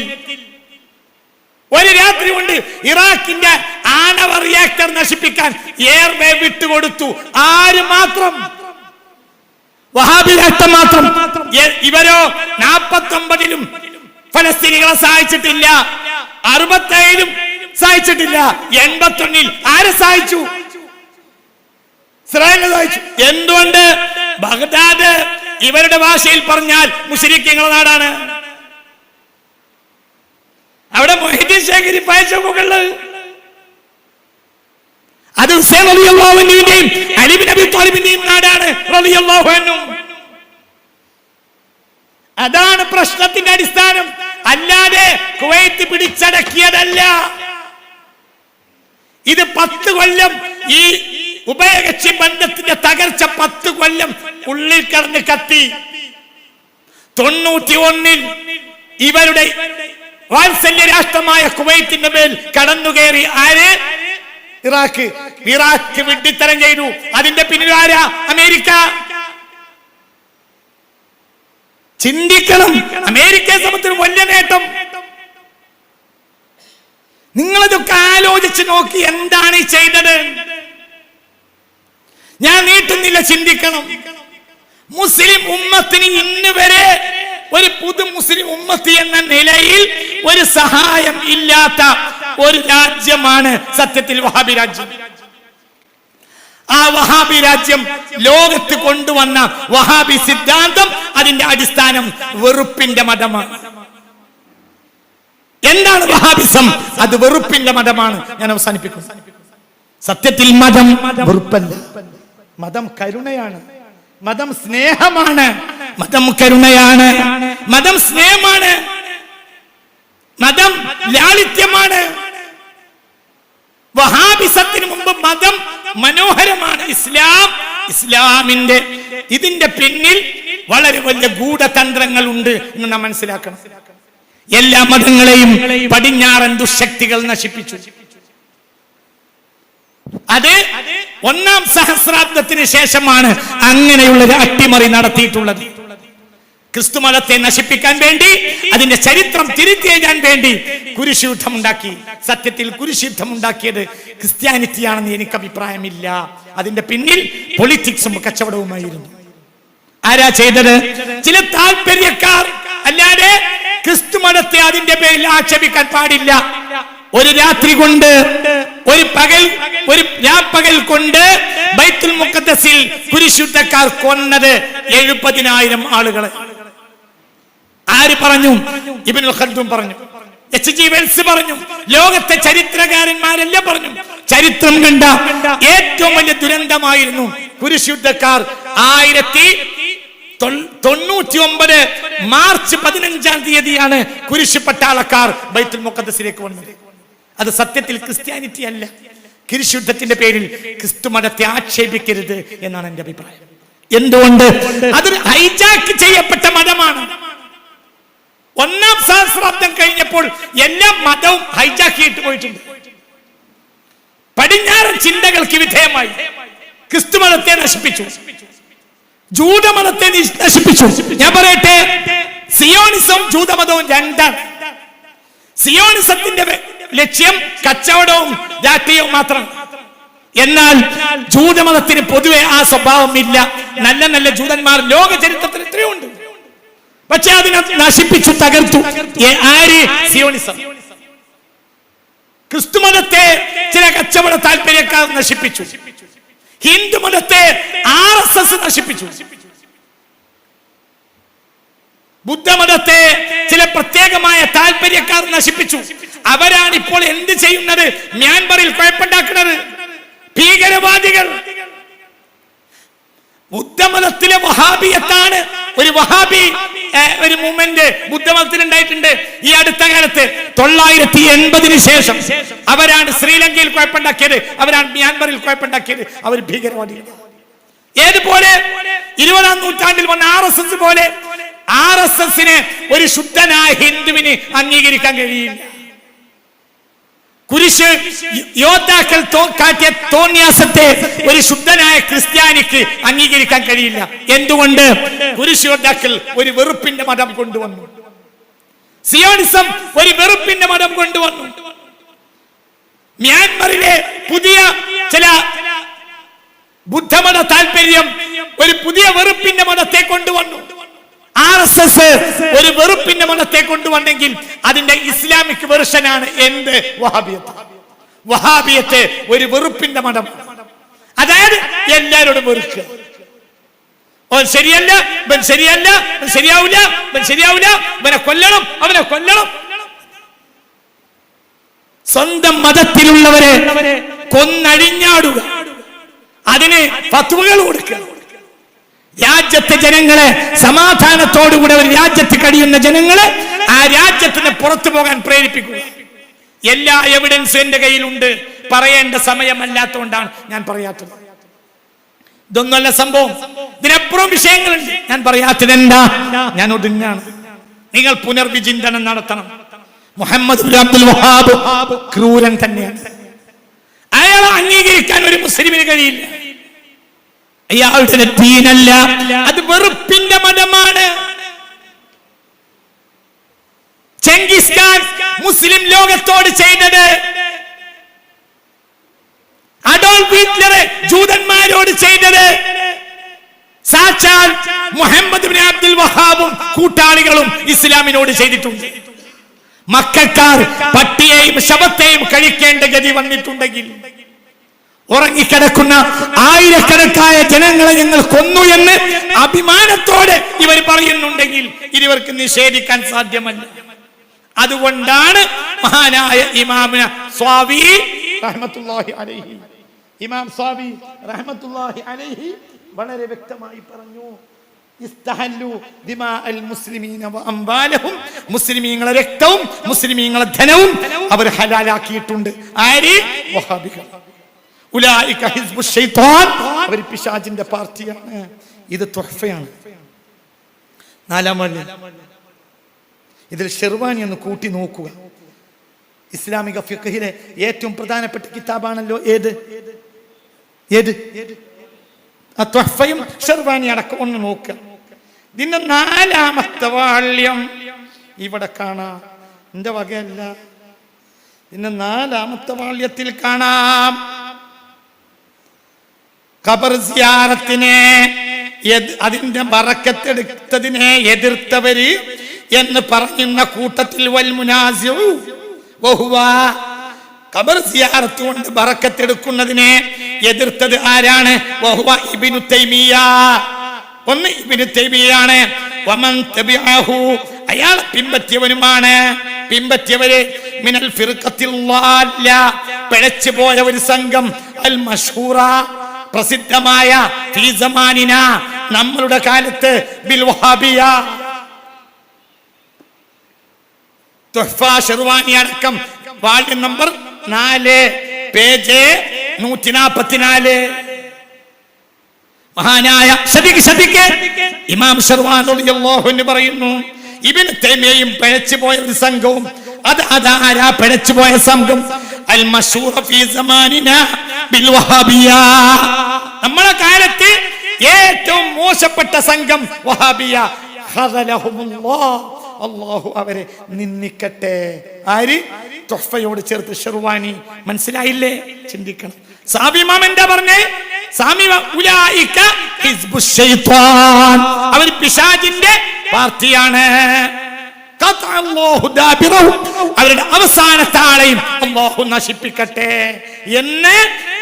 ഒരു രാത്രി കൊണ്ട് ഇറാഖിന്റെ ആണവ റിയാക്ടർ നശിപ്പിക്കാൻ എയർവേ വിട്ടുകൊടുത്തു. ആര് മാത്രം? വഹാബി രാഷ്ട്രം മാത്രം. ഇവരോ 49 ഫലസ്തീനികളെ സഹായിച്ചിട്ടില്ല, 67 സഹായിച്ചിട്ടില്ല, 81 ആരെ സഹായിച്ചു? ഇസ്രായേലിനെ സഹായിച്ചു. എന്തുകൊണ്ട്? ബഗ്ദാദ് ഇവരുടെ ഭാഷയിൽ പറഞ്ഞാൽ മുശ്രിക്കുകളുടെ നാടാണ്. അവിടെ മൊഹീദ്ദീൻ ശേഖരി പയച്ചോക്കുള്ളത്. അത് ഹുസൈൻ റളിയല്ലാഹു അൻഹുവിന്റെയും അലി ഇബ്നു അബീ ത്വാലിബിന്റെയും നാടാണ് റളിയല്ലാഹു അൻഹു. അതാണ് പ്രശ്നത്തിന്റെ അടിസ്ഥാനം, അല്ലാതെ കുവൈത്ത് പിടിച്ചടക്കിയതല്ല. ഇത് 10 കൊല്ലം ഈ ഉഭയകക്ഷി ബന്ധത്തിന്റെ തകർച്ച 10 കൊല്ലം ഉള്ളിൽ കടന്ന് കത്തി. 91 ഇവരുടെ വാത്സല്യ രാഷ്ട്രമായ കുവൈത്തിന്റെ മേൽ കടന്നുകയറി ആര്? ഇറാഖ്. ഇറാഖ് വിഡ്ഢിത്തരം ചെയ്തു. അതിന്റെ പിന്നിൽ ആരാ? അമേരിക്ക. ചിന്തിക്കണം, അമേരിക്കയെ സംബന്ധിച്ച് വലിയ നേട്ടം. നിങ്ങളിതൊക്കെ ആലോചിച്ച് നോക്കി എന്താണ് ഈ ചെയ്തത്. ഞാൻ നീട്ടുന്നില്ല, ചിന്തിക്കണം. മുസ്ലിം ഉമ്മത്തിന് ഇന്ന് വരെ ഒരു പുതു മുസ്ലിം ഉമ്മത്തി എന്ന നിലയിൽ ഒരു സഹായം ഇല്ലാത്ത ഒരു രാജ്യമാണ് സത്യത്തിൽ വഹാബി രാജ്യം. ആ വഹാബി രാജ്യം ലോകത്ത് കൊണ്ടുവന്ന വഹാബി സിദ്ധാന്തം, അതിന്റെ അടിസ്ഥാനം വെറുപ്പിന്റെ മതമാണ്. എന്താണ് വഹാബിസം? അത് വെറുപ്പിന്റെ മതമാണ്. ഞാൻ അവസാനിപ്പിക്കുന്നു. സത്യത്തിൽ മതം വെറുപ്പല്ല, മതം കരുണയാണ്, മതം സ്നേഹമാണ്, മതം കരുണയാണ്, മതം സ്നേഹമാണ്, മതം ലാളിത്യമാണ്. വഹാബിസത്തിന് മുമ്പ് മതം മനോഹരമാണ്. ഇസ്ലാമിന്റെ ഇതിന്റെ പിന്നിൽ വളരെ വലിയ ഗൂഢതന്ത്രങ്ങൾ ഉണ്ട് എന്ന് നാം മനസ്സിലാക്കണം. എല്ലാ മതങ്ങളെയും പടിഞ്ഞാറൻ ദുശക്തികൾ നശിപ്പിച്ചു. അത് 1-ാം സഹസ്രാബ്ദത്തിന് ശേഷമാണ് അങ്ങനെയുള്ള ഒരു അട്ടിമറി നടത്തിയിട്ടുള്ളത്. ക്രിസ്തു മതത്തെ നശിപ്പിക്കാൻ വേണ്ടി, അതിന്റെ ചരിത്രം തിരുത്തിയെഴുതാൻ വേണ്ടി കുരിശുയുദ്ധം ഉണ്ടാക്കി. സത്യത്തിൽ കുരിശുയുദ്ധം ഉണ്ടാക്കിയത് ക്രിസ്ത്യാനിറ്റിയാണെന്ന് എനിക്ക് അഭിപ്രായമില്ല. അതിന്റെ പിന്നിൽ പൊളിറ്റിക്സും കച്ചവടവുമായിരുന്നു. ആരാ ചെയ്തത്? ചില താല്പര്യക്കാർ. അല്ലാതെ ക്രിസ്തു മതത്തെ അതിന്റെ പേരിൽ ആക്ഷേപിക്കാൻ പാടില്ല. ഒരു രാത്രി കൊണ്ട്, ഒരു രാപ്പകൽ കൊണ്ട് ബൈത്തുൽ മുഖദ്ദസിൽ കുരിശുദ്ധക്കാർ കൊന്നത് 70,000 ആളുകളെ. ആര് പറഞ്ഞു? ഇബ്നുൽ ഖൽദൂൻ പറഞ്ഞു, H.G. വെൽസ് പറഞ്ഞു, ലോകത്തെ ചരിത്രകാരന്മാരെല്ലാം പറഞ്ഞു. ചരിത്രം കണ്ട ഏറ്റവും വലിയ ദുരന്തമായിരുന്നു കുരിശുദ്ധക്കാർ 1099 മാർച്ച് 15-ാം തീയതിയാണ് കുരിശ് പട്ടാളക്കാർ ബൈത്തുൽ മുഖദ്ദസിലേക്ക് വന്നത്. അത് സത്യത്തിൽ ക്രിസ്ത്യാനിറ്റി അല്ല. കുരിശുദ്ധത്തിന്റെ പേരിൽ ക്രിസ്തു മതത്തെ ആക്ഷേപിക്കരുത് എന്നാണ് എന്റെ അഭിപ്രായം. എന്തുകൊണ്ട്? അതൊരു ഹൈജാക്ക് ചെയ്യപ്പെട്ട മതമാണ്. 1-ാം സഹസ്രാബ്ദം കഴിഞ്ഞപ്പോൾ എല്ലാ മതവും ഹൈജാക്കിയിട്ട് പോയിട്ടുണ്ട്. പടിഞ്ഞാറൻ ചിന്തകൾക്ക് വിധേയമായി ക്രിസ്തു മതത്തെ നശിപ്പിച്ചു, ജൂതമതത്തെ നശിപ്പിച്ചു. ഞാൻ പറയട്ടെ, സിയോണിസം ജൂതമതവും രണ്ടാണ്. സിയോണിസത്തിന്റെ ലക്ഷ്യം കച്ചവടവും രാഷ്ട്രീയവും മാത്രം. എന്നാൽ ജൂതമതത്തിന് പൊതുവെ ആ സ്വഭാവം ഇല്ല. നല്ല നല്ല ജൂതന്മാർ ലോക ചരിത്രത്തിൽ എത്രയുണ്ട്. പക്ഷെ അതിനെ നശിപ്പിച്ചു, തകർത്തു. ആര്? സിയോണിസം. ക്രിസ്തുമതത്തെ ചില കച്ചവട താല്പര്യക്കാർ നശിപ്പിച്ചു. ഹിന്ദു മതത്തെ RSS നശിപ്പിച്ചു. ബുദ്ധമതത്തെ ചില പ്രത്യേകമായ താല്പര്യക്കാർ നശിപ്പിച്ചു. അവരാണ് ഇപ്പോൾ എന്ത് ചെയ്യുന്നത്? മ്യാൻമറിൽ കുഴപ്പമുണ്ടാക്കുന്നത് ഭീകരവാദികൾ. ബുദ്ധമതത്തിലെ വഹാബിയത്താണ്. ഒരു വഹാബി ഒരു മൂവ്മെന്റ് ബുദ്ധമതത്തിൽ ഉണ്ടായിട്ടുണ്ട് ഈ അടുത്ത കാലത്ത്. 980 ശേഷം അവരാണ് ശ്രീലങ്കയിൽ കുഴപ്പമുണ്ടാക്കിയത്, അവരാണ് മ്യാൻമറിൽ കുഴപ്പമുണ്ടാക്കിയത്. അവർ ഭീകരവാദികൾ. ഏതുപോലെ 20-ാം നൂറ്റാണ്ടിൽ വന്ന RSS പോലെ RSSനെ ഒരു ശുദ്ധനായ ഹിന്ദുവിന് അംഗീകരിക്കാൻ കഴിയില്ല. കുരിശ് യോദ്ധാക്കൾ കാട്ടിയ തോന്യാസത്തെ ഒരു ശുദ്ധനായ ക്രിസ്ത്യാനിക്ക് അംഗീകരിക്കാൻ കഴിയില്ല. എന്തുകൊണ്ട്? കുരിശ് യോദ്ധാക്കൾ ഒരു വെറുപ്പിന്റെ മതം കൊണ്ടുവന്നു. സിയോണിസം ഒരു വെറുപ്പിന്റെ മതം കൊണ്ടുവന്നു. മ്യാൻമറിലെ പുതിയ ചില ബുദ്ധമത താല്പര്യം ഒരു പുതിയ വെറുപ്പിന്റെ മതത്തെ കൊണ്ടുവന്നു. RSS ഒരു വെറുപ്പിന്റെ മതത്തെ കൊണ്ടുവന്നെങ്കിൽ അതിന്റെ ഇസ്ലാമിക് വെർഷനാണ് എന്ത്? വഹാബിയത്ത്. വഹാബിയത്തെ ഒരു വെറുപ്പിന്റെ മതം, അതായത് എല്ലാവരോടും വെറുക്കുക. ശരിയല്ല, ശരിയല്ല, ശരിയാവില്ല, ശരിയാവില്ല, ഇവനെ കൊല്ലണം, അവനെ കൊല്ലണം. സ്വന്തം മതത്തിലുള്ളവരെ കൊന്നഴിഞ്ഞാടുക, അതിന് ഫത്വകൾ കൊടുക്കുക. രാജ്യത്തെ ജനങ്ങളെ സമാധാനത്തോടുകൂടെ ഒരു രാജ്യത്ത് കഴിയുന്ന ജനങ്ങളെ ആ രാജ്യത്തിന് പുറത്തു പോകാൻ പ്രേരിപ്പിക്കുക. എല്ലാ എവിഡൻസും എന്റെ കയ്യിലുണ്ട്. പറയേണ്ട സമയമല്ലാത്തതുകൊണ്ടാണ് ഞാൻ പറയാത്തത്. ഇതൊന്നുമല്ല സംഭവം, ഇതിനപ്പുറം വിഷയങ്ങളുണ്ട്. ഞാൻ പറയാത്തത് എന്താ? ഞാൻ ഒതുങ്ങാണ്. നിങ്ങൾ പുനർവിചിന്തനം നടത്തണം. മുഹമ്മദ് അബ്ദുൽ വഹാബ് ക്രൂരൻ തന്നെയാണ്. അയാളെ അംഗീകരിക്കാൻ ഒരു മുസ്ലിമിന് കഴിയില്ല. അയാളുടെ ദീനല്ല, അത് വെറുപ്പിന്റെ മതമാണ്. ചെങ്കിസ് ഖാൻ മുസ്ലിം ലോകത്തോട് ചെയ്തത്, അഡോൾഫ് ഹിറ്റ്ലർ ജൂതന്മാരോട് ചെയ്തത്, സാക്ഷാൽ മുഹമ്മദ് ബിൻ അബ്ദുൽ വഹാബും കൂട്ടാളികളും ഇസ്ലാമിനോട് ചെയ്തിട്ടുണ്ട്. മക്കക്കാർ പട്ടിയെയും ശബത്തെയും കഴിക്കേണ്ട ഗതി വന്നിട്ടുണ്ടെങ്കിൽ, ഉറങ്ങിക്കിടക്കുന്ന ആയിരക്കണക്കായ ജനങ്ങളെ ഞങ്ങൾ കൊന്നു എന്ന് അഭിമാനത്തോടെ ഇവർ പറയുന്നുണ്ടെങ്കിൽ ഇവർക്ക് നിഷേധിക്കാൻ സാധ്യമല്ല. അതുകൊണ്ടാണ് മഹാനായ ഇമാം സ്വാവി റഹ്മത്തുള്ളാഹി അലൈഹി, ഇമാം സ്വാവി റഹ്മത്തുള്ളാഹി അലൈഹി വളരെ വ്യക്തമായി പറഞ്ഞു, ഇസ്തഹല്ലു ദിമാഅൽ മുസ്ലിമീന വഅംവാലഹും, മുസ്ലിമീങ്ങളുടെ രക്തവും മുസ്ലിമീങ്ങളുടെ ധനവും അവർ ഹലാലാക്കിയിട്ടുണ്ട്. ആര്? വഹാബികൾ. ഉലൈക ഹിസ്ബു ശൈത്താൻ, അവർ പിശാചിന്റെ പാർട്ടിയാണ്. ഇത് തുഹ്ഫയാണ്. 4-ാം വള്ളി. ഇതിൽ ഷെർവാനി ഒന്ന് കൂട്ടി നോക്കുക. ഇസ്ലാമിക ഫിഖ്ഹിലെ ഏറ്റവും പ്രധാനപ്പെട്ട കിതാബാണല്ലോ ഏത്? തുഹ്ഫയും ഷെർവാനി അടക്കം ഒന്ന് നോക്കുക. ഇതിന്റെ 4-ാമത്തെ വാള്യം ഇവിടെ കാണാം. എന്റെ വകയല്ല, ഇതിന്റെ 4-ാമത്തെ വാള്യത്തിൽ കാണാം. ഖബർ സിയാറത്തിനെ, അതിന്റെ ബറക്കത്തെടുത്തതിനെ എതിർത്തവര് എന്ന് പറയുന്ന കൂട്ടത്തിൽ വൽ മുനാസിഉ വഹുവ, ഖബർ സിയാറത്ത് കൊണ്ട് ബറക്കത്തെടുക്കുന്നതിനെ എതിർത്തത് ആരാണ്? വഹുവ ഇബ്നു തൈമിയ്യ. ഒന്ന് ഇബ്നു തൈമിയ്യാണ്. വമൻ തബിഅഹു, അയാളെ പിൻപറ്റിയവനുമാണ്. പിൻപറ്റിയവര് മിനൽ ഫിർഖത്തിൽ ളാല്ല, പിഴച്ചു പോയ ഒരു സംഘം, അൽ മഷ്ഹൂറ, പ്രസിദ്ധമായ ഫീ സമാനിന, നമ്മളുടെ കാലത്ത്, ബിൽ വഹാബിയ. തുഹ്ഫ ഷെർവാനി അടക്കം വാള്യം നമ്പർ 4, പേജ് 144. മഹാനായ സദിഖ് ഇമാം ഷെർവാനി റളിയല്ലാഹു അൻഹു പറയുന്നു, ഇബ്നു തൈമിയ്യയും പിഴച്ചുപോയ ഒരു സംഘവും, അതാരാ പിഴച്ചുപോയ സംഘം? അൽ മശൂറ ഫീ സമാനിന ബിൽ വഹാബിയ, നമ്മളെ കാലത്ത് ഏറ്റവും മോശപ്പെട്ട സംഘം വഹാബിയ. ഖദലഹുമുല്ലാഹ്, അല്ലാഹു അവരെ നിന്ദിക്കട്ടെ. ആര്? തുഹ്ഫയോട് ചേർത്ത് ഷെർവാനി. മനസ്സിലായില്ലേ? ചിന്തിക്കണം. സാബി ഇമാം എന്താ പറഞ്ഞേ? ഉലൈക ഹിസ്ബു ശൈത്താൻ, അവർ പിശാചിന്റെ പാർട്ടിയാണ്. അവരുടെ അവസാനത്തെ ആളെയും അല്ലാഹു നശിപ്പിക്കട്ടെ എന്ന്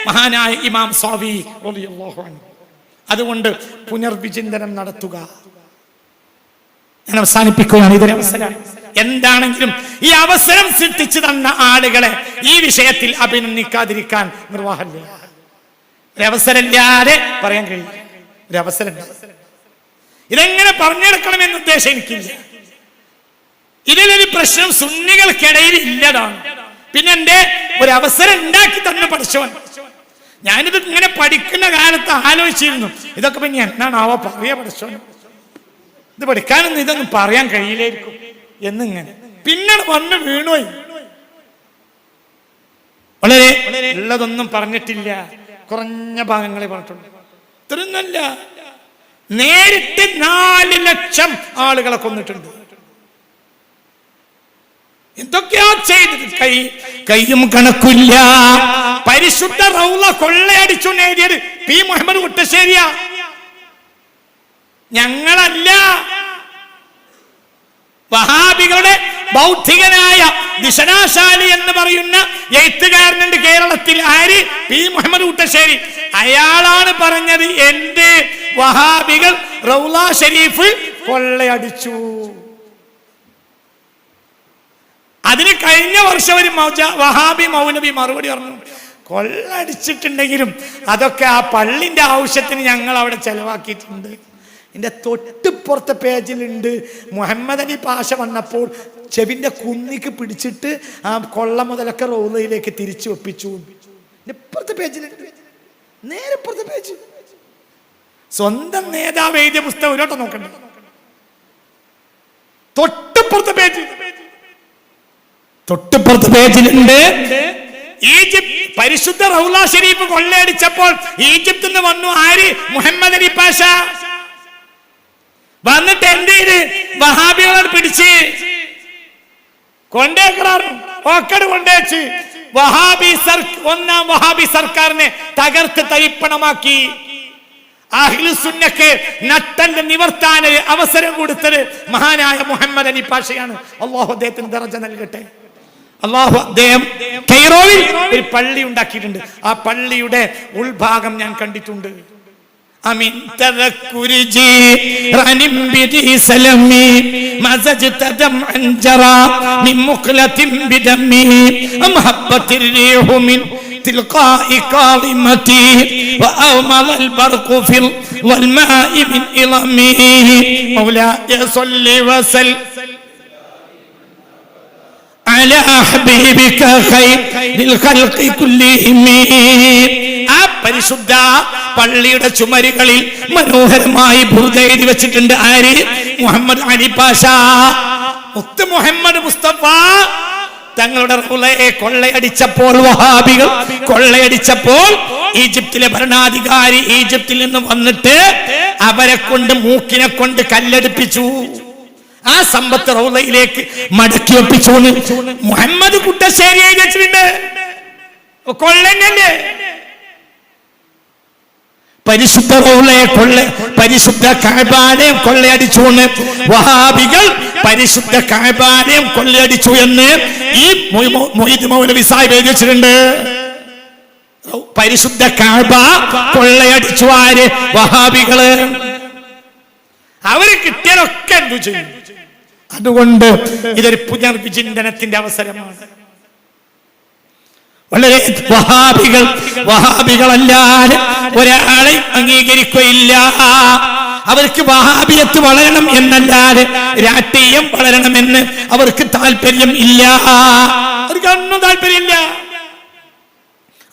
മഹാനായ ഇമാം സ്വാവി റളിയല്ലാഹു അൻഹു. അതുകൊണ്ട് പുനർവിചിന്തനം നടത്തുക. ഞാൻ അവസാനിപ്പിക്കുകയാണ്. ഇതൊരു അവസരമാണ്. എന്താണെങ്കിലും ഈ അവസരം സൃഷ്ടിച്ചു തന്ന ആളുകളെ ഈ വിഷയത്തിൽ അഭിനന്ദിക്കാതിരിക്കാൻ നിർവാഹമില്ല. ഒരവസരമില്ലാതെ പറയാൻ കഴിയും. ഒരവസരം ഇതെങ്ങനെ പറഞ്ഞെടുക്കണമെന്ന് ഉദ്ദേശം എനിക്കില്ല. ഇതിലൊരു പ്രശ്നം സുന്നികൾക്കിടയിൽ ഇല്ലതാണ്. പിന്നെ എന്റെ ഒരു അവസരം ഉണ്ടാക്കി തന്നെ പഠിച്ചവൻ. ഞാനിത് ഇങ്ങനെ പഠിക്കുന്ന കാലത്ത് ആലോചിച്ചിരുന്നു, ഇതൊക്കെ പിന്നെ എന്നാണാവോ പറയാ പഠിച്ചവൻ, ഇത് പഠിക്കാനൊന്നും ഇതൊന്നും പറയാൻ കഴിയില്ലായിരിക്കും എന്നിങ്ങനെ പിന്നെ വന്ന് വീണുപോയി. വളരെ ഉള്ളതൊന്നും പറഞ്ഞിട്ടില്ല, കുറഞ്ഞ ഭാഗങ്ങളെ പറഞ്ഞിട്ടുണ്ട്. ഇത്രയൊന്നുമല്ല, നേരിട്ട് 4 ലക്ഷം ആളുകളെ കൊന്നിട്ടുണ്ട്. എന്തൊക്കെയാ ചെയ്തത്, കയ്യും കണക്കില്ല. പരിശുദ്ധ റൗള കൊള്ളയടിച്ചു നേടിയത് പി മുഹമ്മദ് കുട്ടശ്ശേരിയാ, ഞങ്ങളല്ല. വഹാബികളുടെ ബൗദ്ധികനായ ദിശനാശാലി എന്ന് പറയുന്ന എഴുത്തുകാരനുണ്ട് കേരളത്തിൽ. ആര്? പി മുഹമ്മദ് കുട്ടശ്ശേരി. അയാളാണ് പറഞ്ഞത് എന്റെ വഹാബികൾ റൗള ഷരീഫ് കൊള്ളയടിച്ചു. അതിന് കഴിഞ്ഞ വർഷം ഒരു വഹാബി മൗലവി മറുപടി പറഞ്ഞു, കൊള്ളടിച്ചിട്ടുണ്ടെങ്കിലും അതൊക്കെ ആ പള്ളിന്റെ ആവശ്യത്തിന് ഞങ്ങൾ അവിടെ ചെലവാക്കിയിട്ടുണ്ട്. ഇതിന്റെ തൊട്ടുപുറത്തെ പേജിലുണ്ട്, മുഹമ്മദ് അലി പാഷ വന്നപ്പോൾ ചെവിന്റെ കുന്നിക്ക് പിടിച്ചിട്ട് ആ കൊള്ള മുതലൊക്കെ റൗളയിലേക്ക് തിരിച്ചു ഒപ്പിച്ചു. ഇപ്പുറത്തെ പേജിലുണ്ട്, നേരെ ഇപ്പുറത്തെ പേജ്. സ്വന്തം നേതാവ് എഴുതിയ പുസ്തകം ഒരോട്ടം നോക്കണ്ട, തൊട്ടുപുറത്തെ പേജിലുണ്ട്. ഈജിപ്ത് പരിശുദ്ധ റൗള ഷരീഫ് കൊള്ളയടിച്ചപ്പോൾ ഈജിപ്തിൽ നിന്ന് വന്നു ആര്? മുഹമ്മദ് അലി പാഷ. വന്നിട്ട് എന്ത് ചെയ്ത്? വഹാബികളെ പിടിച്ച് കൊണ്ടേച്ച് ഒന്നാം വഹാബി സർക്കാരിനെ തകർത്ത് തരിപ്പണമാക്കി. അഹ്ലുസുന്നക്ക് നട്ടല് നിവർത്താൻ അവസരം കൊടുത്തത് മഹാനായ മുഹമ്മദ് അലി പാഷയാണ്. അല്ലാഹു അദ്ദേഹത്തിന് ദറജ നൽകട്ടെ. അല്ലാഹു അദ്ദേഹം കൈറോയിൽ ഒരു പള്ളി ഉണ്ടാക്കിയിട്ടുണ്ട്. ആ പള്ളിയുടെ ഉൾഭാഗം ഞാൻ കണ്ടിട്ടുണ്ട്. അമിൻ തദക്കുരി ജീറനിൻ ബിദി സലമി മസജ്ത ദംഅൻ ജറാ മിൻ മുഖ്ലത്തിൻ ബിദമി മഹബ്ബത്തിർ റീഹു മിൻ തിൽഖാഇ ഖാദിമതി വഅമൽ البرق في والماء من إلمي مولاي صل وسلم على حبيبك خير للخلق كلهم. ആ പരിശുദ്ധ പള്ളിയുടെ ചുമരുകളിൽ മനോഹരമായി ബുർദ എഴുതി വെച്ചിട്ടുണ്ട്. ആര്? മുഹമ്മദ് അലി പാഷ. മുത്ത് മുഹമ്മദ് മുസ്തഫ തങ്ങളുടെ റൗളയെ കൊള്ളയടിച്ചപ്പോൾ, വഹാബികൾ കൊള്ളയടിച്ചപ്പോൾ ഈജിപ്തിലെ ഭരണാധികാരി ഈജിപ്തിൽ നിന്ന് വന്നിട്ട് അവരെ കൊണ്ട് മൂക്കിനെ കൊണ്ട് കല്ലെടുപ്പിച്ചു. ആ സമ്പത്ത് റൗളയിലേക്ക് മടക്കി ഒപ്പിച്ചു. മുഹമ്മദ് കുട്ടശ്ശേരി എഴുതിയിട്ടുണ്ട്. കൊള്ളന്നല്ലേ പരിശുദ്ധ റൗളയെ പരിശുദ്ധ കഅബാലയം കൊള്ളയടിച്ചുകൊണ്ട് വഹാബികൾ പരിശുദ്ധ കഅബാലയം കൊള്ളയടിച്ചു എന്ന് ഈ മൊയ്ദ് മൗലവി സാഹിബ് എഴുതി വെച്ചിട്ടുണ്ട്. പരിശുദ്ധ കഅബ കൊള്ളയടിച്ചു ആര്? വഹാബികള്. അവര് കിട്ടിയതൊക്കെ എന്തു ചെയ്യും? അതുകൊണ്ട് ഇതൊരു പുനർവിചിന്തനത്തിന്റെ അവസരമാണ്. വളരെ വഹാബികളല്ലാതെ ഒരാളെ അംഗീകരിക്കുകയില്ല. അവർക്ക് വഹാബിയത്ത് വളരണം എന്നല്ലാതെ രാഷ്ട്രീയം വളരണമെന്ന് അവർക്ക് താല്പര്യം ഇല്ല. അവർക്കൊന്നും താല്പര്യമില്ല.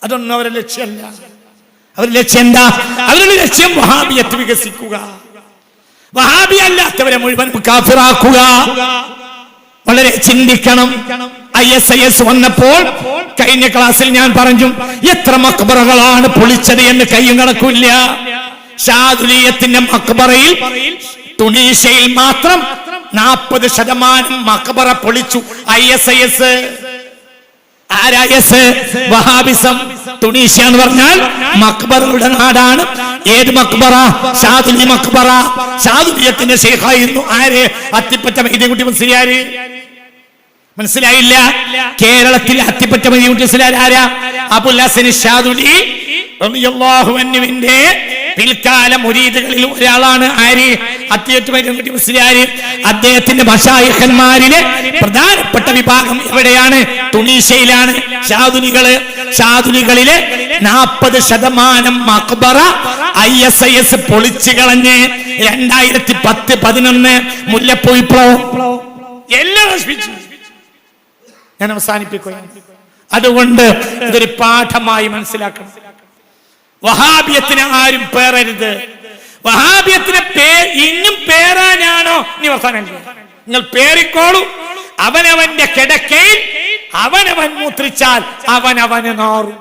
അതൊന്നും അവരുടെ ലക്ഷ്യമല്ല. അവരുടെ ലക്ഷ്യം എന്താ? അവരുടെ ലക്ഷ്യം വഹാബിയത്ത് വികസിക്കുക, വഹാബി അല്ലാത്തവരെ മുഴുവൻ കാഫിറാക്കുക. വളരെ ചിന്തിക്കണം. ISIS വന്നപ്പോൾ കഴിഞ്ഞ ക്ലാസ്സിൽ ഞാൻ പറഞ്ഞു, എത്ര മക്ബറകളാണ് പൊളിച്ചത് എന്ന് കയ്യും കണക്കില്ല. ഷാദുലിയത്തിന്റെ മക്ബറയിൽ തുണീഷ്യയിൽ മാത്രം 40% മക്ബറ പൊളിച്ചു ISIS. വഹാബിസം. തുണീഷ്യ എന്ന് പറഞ്ഞാൽ മക്ബറയുടെ നാടാണ്. ഏത് മക്ബറ? ഷാദുലി മക്ബറ. ഷാദുലിയത്തിന്റെ ശൈഖായിരുന്നു ആര്? അത്തിപ്പറ്റ മൈദീൻകുട്ടി മുസ്ലിയാര്. മനസ്സിലായില്ല? കേരളത്തിൽ അത്തിപ്പറ്റ മൈദീൻകുട്ടി മുസ്ലിയാർ ആരാ? അബുൽ ഹസൻ ഷാദുലി റളിയല്ലാഹു അൻഹുവിന്റെ പിൽക്കാല മുരീദുകളിൽ ഒരാളാണ് ആര്? അത്തിപ്പറ്റ മൈദീൻകുട്ടി മുസ്ലിയാർ. അദ്ദേഹത്തിന്റെ മശായിഖന്മാരിലെ പ്രധാനപ്പെട്ട വിഭാഗം എവിടെയാണ്? തുണീഷ്യയിലാണ്. ഷാദുലികളിലെ 40% മഖ്ബറ ISIS പൊളിച്ചു കളഞ്ഞ് 2010-11 മുല്ലപ്പൂ വിപ്ലവം എല്ലാം നശിപ്പിച്ചു. ഞാൻ അവസാനിപ്പിക്കുകയാണ്. അതുകൊണ്ട് ഇതൊരു പാഠമായി മനസ്സിലാക്കണം. വഹാബിയത്തിന് ആരും പേരരുത്. വഹാബിയത്തിന് ഇനിയും പേരാനാണോ ഇനി അവസാനം? നിങ്ങൾ പേരിക്കോളൂ. അവനവന്റെ കിടക്കയിൽ അവനവൻ മൂത്രിച്ചാൽ അവനവന് നാറും.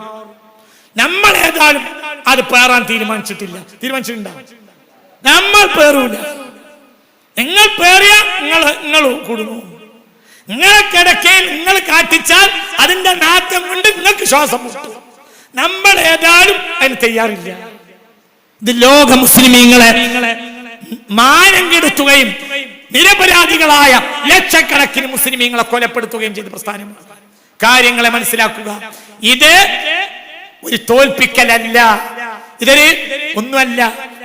നമ്മൾ ഏതായാലും അത് പേറാൻ തീരുമാനിച്ചിട്ടുണ്ടോ? നമ്മൾ പേറൂല. നിങ്ങൾ പേറിയ നിങ്ങൾ കൂടുന്നു. നിങ്ങളെ കിടക്കയിൽ നിങ്ങൾ കാട്ടിച്ചാൽ അതിന്റെ നാറ്റം കൊണ്ട് നിങ്ങൾക്ക് ശ്വാസം മുട്ടും. നമ്മൾ ഏതായാലും അതിന് തയ്യാറില്ല. ഇത് ലോക മുസ്ലിമീങ്ങളെ മാനം കെടുത്തുകയും നിരപരാധികളായ ലക്ഷക്കണക്കിന് മുസ്ലിമീങ്ങളെ കൊലപ്പെടുത്തുകയും ചെയ്ത പ്രസ്ഥാനമാണ്. കാര്യങ്ങളെ മനസ്സിലാക്കുക. ഇത് ഒരു തോൽപ്പിക്കലല്ല, ഇതൊരു ഒന്നുമല്ല.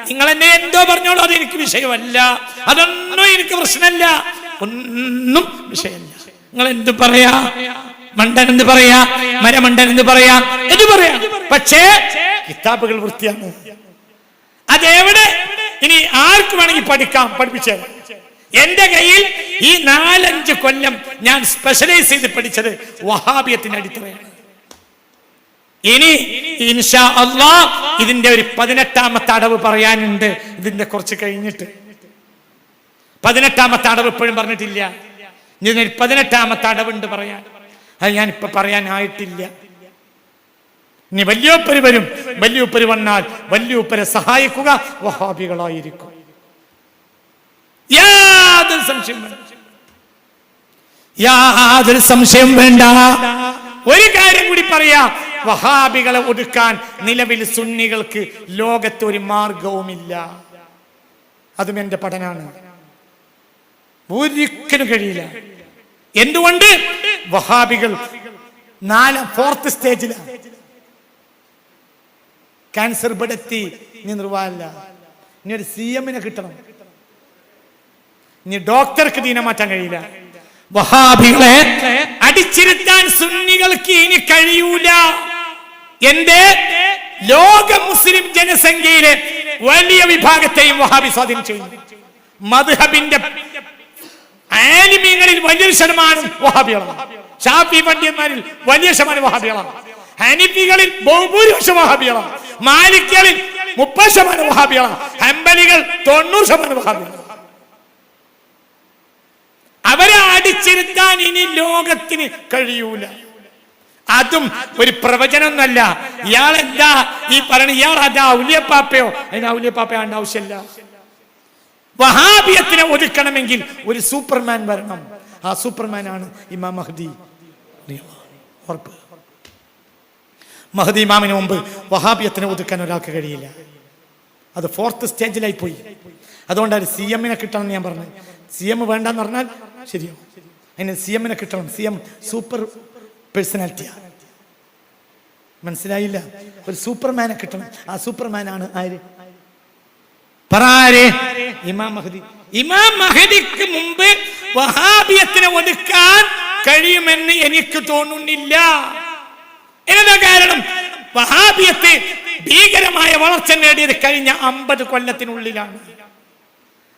നിങ്ങൾ എന്നെ എന്തോ പറഞ്ഞോളൂ, അത് എനിക്ക് വിഷയമല്ല, അതൊന്നും എനിക്ക് പ്രശ്നമല്ല, ഒന്നും വിഷയമല്ല. നിങ്ങൾ എന്ത് പറയാ, മണ്ടൻ എന്ന് പറയാ, മരമണ്ടൻ എന്ന് പറയാ, എന്ത് പറയാ, പക്ഷേ കിതാബുകൾ വൃത്തിയാണ്. അതെവിടെ ഇനി ആർക്ക് വേണമെങ്കിൽ പഠിക്കാം, പഠിപ്പിച്ചേ. എന്റെ കയ്യിൽ ഈ 4-5 കൊല്ലം ഞാൻ സ്പെഷ്യലൈസ് ചെയ്ത് പഠിച്ചത് വഹാബിയത്തിന്റെ അടിത്തറയാണ്. ഇനി ഇൻഷാ അല്ലാഹ് ഇതിന്റെ ഒരു 18ാമത്തെ അടവ് പറയാനുണ്ട്. ഇതിന്റെ കുറച്ച് കഴിഞ്ഞിട്ട് 18ാമത്തെ അടവ് ഇപ്പോഴും പറഞ്ഞിട്ടില്ല. ഇതിനൊരു 18ാമത്തെ അടവുണ്ട് പറയാൻ. അത് ഞാൻ ഇപ്പൊ പറയാനായിട്ടില്ല. ഇനി വല്യോപ്പര് വരും. വല്യോപ്പര് വന്നാൽ വല്യോപ്പരെ സഹായിക്കുക വഹാബികളായിരിക്കും. യാതൊരു സംശയം വേണ്ട. ഒരു കാര്യം കൂടി പറയാ, വഹാബികളെ ഒതുക്കാൻ നിലവിൽ സുന്നികൾക്ക് ലോകത്ത് ഒരു മാർഗവുമില്ല. അതും എന്റെ പഠനമാണ്. ഒരിക്കലും കഴിയില്ല. എന്തുകൊണ്ട്? വഹാബികൾ 4th സ്റ്റേജിലാണ്. ക്യാൻസർ പെടുത്തി ഇനി നിർവാഹമില്ല. ഇനി ഒരു CM കിട്ടണം. ഇനി ഡോക്ടർക്ക് ദീനം മാറ്റാൻ കഴിയില്ല. വഹാബികളെ അടിച്ചിരുത്താൻ സുന്നികൾക്ക് ഇനി കഴിയൂല. എന്റെ ലോക മുസ്ലിം ജനസംഖ്യയിലെ വലിയ വിഭാഗത്തെയും വഹാബി സ്വാധീനം ചെയ്യുന്നു. മദ്ഹബിന്റെ ആലിമീങ്ങളിൽ വലിയൊരു ശതമാനം വഹാബികളാണ്. ഷാഫി പണ്ഡിതന്മാരിൽ വലിയ ശതമാനം വഹാബികളാണ്. ഹനഫികളിൽ ബഹുഭൂരിപക്ഷം വഹാബികളാണ്. മാലിക്കളിൽ 30% വഹാബികളാണ്. ഹംബലികൾ 90% വഹാബികളാണ്. അവരെ അടിച്ചിരുത്താൻ ഇനി ലോകത്തിന് കഴിയൂല. അതും ഒരു പ്രവചനമൊന്നല്ല. ഇയാളെന്താ ഈ പറയണ? ഇയാൾ അതാ ഔലിയപ്പാപ്പയോ? അതിന് ഔലിയപ്പാപ്പയാണ്ട് ആവശ്യമില്ല. വഹാബിയത്തിനെ ഒതുക്കണമെങ്കിൽ ഒരു സൂപ്പർമാൻ വരണം. ആ സൂപ്പർമാനാണ് ഇമാം മഹ്ദി. ഉറപ്പ്. മഹ്ദി ഇമാമിന് മുമ്പ് വഹാബിയത്തിനെ ഒതുക്കാൻ ഒരാൾക്ക് കഴിയില്ല. അത് 4th സ്റ്റേജിലായി പോയി. അതുകൊണ്ടാണ് CM കിട്ടണം ഞാൻ പറഞ്ഞത്. CM വേണ്ടെന്ന് പറഞ്ഞാൽ ശരിയാവും. അതിന് CM കിട്ടണം. CM സൂപ്പർ പേഴ്സണാലിറ്റിയാണ്. മനസ്സിലായില്ല? ഒരു സൂപ്പർമാനെ കിട്ടണം. ആ സൂപ്പർമാനാണ് ആര്? പറയാരെ? ഇമാം മഹ്ദി. ഇമാം മഹ്ദിക്ക് മുമ്പ് വഹാബിയത്തിനെ ഒതുക്കാൻ കഴിയുമെന്ന് എനിക്ക് തോന്നുന്നില്ല. എന്താ കാരണം? വഹാബിയത്തെ ഭീകരമായ വളർച്ച നേടിയത് കഴിഞ്ഞ 50 കൊല്ലത്തിനുള്ളിലാണ്.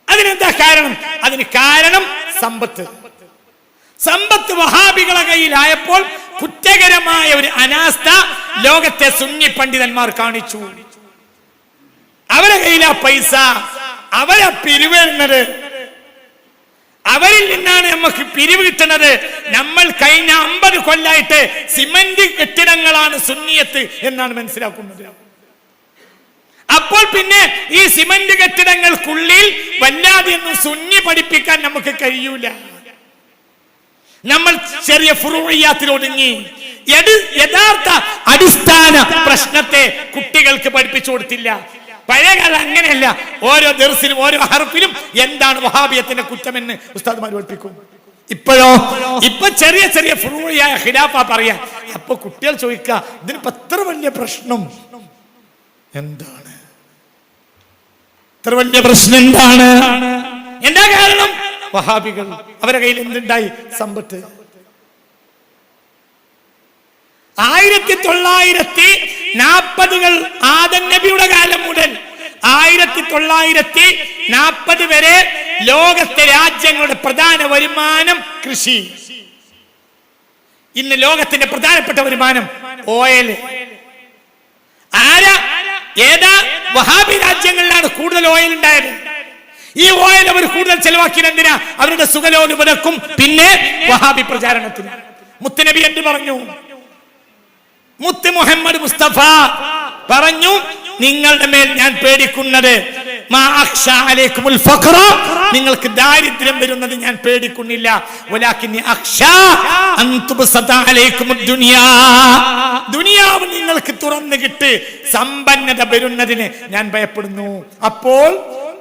അതിനെന്താ കാരണം? അതിന് കാരണം സമ്പത്ത് വഹാബികളെ കയ്യിലായപ്പോൾ കുറ്റകരമായ ഒരു അനാസ്ഥ ലോകത്തെ സുന്നി പണ്ഡിതന്മാർ കാണിച്ചു. അവരെ കയ്യിലാ പൈസ, അവരെ പിരിവരുന്നത്, അവരിൽ നിന്നാണ് നമുക്ക് പിരിവ് കിട്ടുന്നത്. നമ്മൾ കഴിഞ്ഞ 50 കൊല്ലായിട്ട് സിമന്റ് കെട്ടിടങ്ങളാണ് സുന്നിയത്ത് എന്നാണ് മനസ്സിലാക്കുന്നത്. അപ്പോൾ പിന്നെ ഈ സിമന്റ് കെട്ടിടങ്ങൾക്കുള്ളിൽ വല്ലാതെയൊന്നും സുന്നി പഠിപ്പിക്കാൻ നമുക്ക് കഴിയൂല. നമ്മൾ ചെറിയ ഫുറൂഇയ്യാത്തിൽ ഒതുങ്ങി. യഥാർത്ഥ അടിസ്ഥാന പ്രശ്നത്തെ കുട്ടികൾക്ക് പഠിപ്പിച്ചു കൊടുത്തില്ല. പഴയകാലം അങ്ങനെയല്ല. ഓരോ ദർസിലും ഓരോ ഹർഫിലും എന്താണ് വഹാബിയത്തിന്റെ കുറ്റമെന്ന് ഉസ്താദ്മാർ പഠിപ്പിക്കും. ഇപ്പൊ ചെറിയ ചെറിയ ഫുറൂഇയായ ഖിലാഫ പറയാ. അപ്പൊ കുട്ടികൾ ചോദിക്കുക, ഇതിനിപ്പോ എത്ര വലിയ പ്രശ്നം എന്താണ്? ഇത്ര വലിയ പ്രശ്നം എന്താണ്? എന്താ കാരണം? വഹാബികൾ. അവരുടെ കയ്യിൽ എന്തുണ്ടായി? സമ്പത്ത്. 1940 ആദം നബിയുടെ കാലം മുതൽ 1940 വരെ ലോകത്തെ രാജ്യങ്ങളുടെ പ്രധാന വരുമാനം കൃഷി. ഇന്ന് ലോകത്തിന്റെ പ്രധാനപ്പെട്ട വരുമാനം ഓയിൽ. ഏതാ? വഹാബി രാജ്യങ്ങളിലാണ് കൂടുതൽ ഓയിൽ ഉണ്ടായത്. ഈ ഓയിൽ അവർ കൂടുതൽ ചെലവാക്കിയത് എന്തിനാ? അവരുടെ സുഖലോലുപതക്കും പിന്നെ വഹാബി പ്രചാരണത്തിന്. മുത്തുനബി എന്ത് പറഞ്ഞു? മുത്ത് മുഹമ്മദ് മുസ്തഫ പറഞ്ഞു, നിങ്ങളുടെ മേൽ ഞാൻ പേടിക്കുന്നത് നിങ്ങൾക്ക് ദാരിദ്ര്യം വരുന്നത് ഞാൻ പേടിക്കുന്നില്ല. ദുനിയാവ് നിങ്ങൾക്ക് തുറന്നു കിട്ട് സമ്പന്നത വരുന്നതിന് ഞാൻ ഭയപ്പെടുന്നു. അപ്പോൾ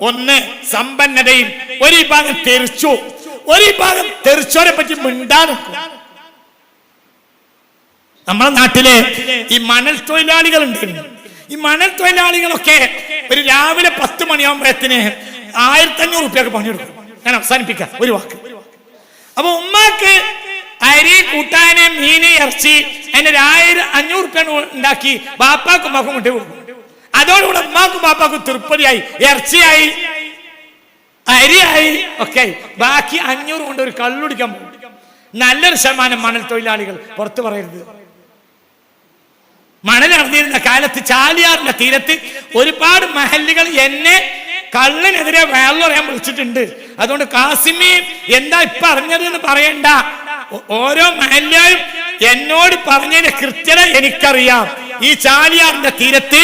ഒന്ന്, സമ്പന്നതയിൽ ഒരു ഭാഗം തെറിച്ചു, ഒരു ഭാഗം തെറിച്ചോരെ പറ്റി മിണ്ടാതെ. നമ്മുടെ നാട്ടിലെ ഈ മണൽ തൊഴിലാളികൾ ഉണ്ടായിരുന്നു. ഈ മണൽ തൊഴിലാളികളൊക്കെ ഒരു രാവിലെ 10 മണിയാകുമ്പോഴത്തിന് 1500 റുപ്യക്ക് പണിയെടുക്കും. ഞാൻ അവസാനിപ്പിക്കാം ഒരു വാക്ക്. അപ്പൊ ഉമ്മാക്ക് അരി, കൂട്ടാന്, മീന്, ഇറച്ചി അതിന്റെ 1500 റുപ്യ ഉണ്ടാക്കി ബാപ്പാക്കും ഉമ്മാക്കും കൊണ്ടേ കൊടുക്കും. അതോടുകൂടെ ഉമ്മാക്കും ബാപ്പാക്കും തൃപ്പതിയായി, ഇറച്ചിയായി, അരിയായി ഒക്കെ. ബാക്കി 500 കൊണ്ട് ഒരു കള്ളുടിക്കാൻ പോകും. നല്ലൊരു ശതമാനം മണൽ തൊഴിലാളികൾ പുറത്തു പറയരുത്. മണൽ ഇറങ്ങിയിരുന്ന കാലത്ത് ചാലിയാറിന്റെ തീരത്ത് ഒരുപാട് മഹല്ലുകൾ എന്നെ കള്ളിനെതിരെ വേറെ പറയാൻ വിളിച്ചിട്ടുണ്ട്. അതുകൊണ്ട് കാസിമി എന്താ ഇപ്പൊ അറിഞ്ഞത് എന്ന് പറയണ്ട. ഓരോ മഹല്ലും എന്നോട് പറഞ്ഞതിന്റെ കൃത്യത എനിക്കറിയാം. ഈ ചാലിയാറിന്റെ തീരത്ത്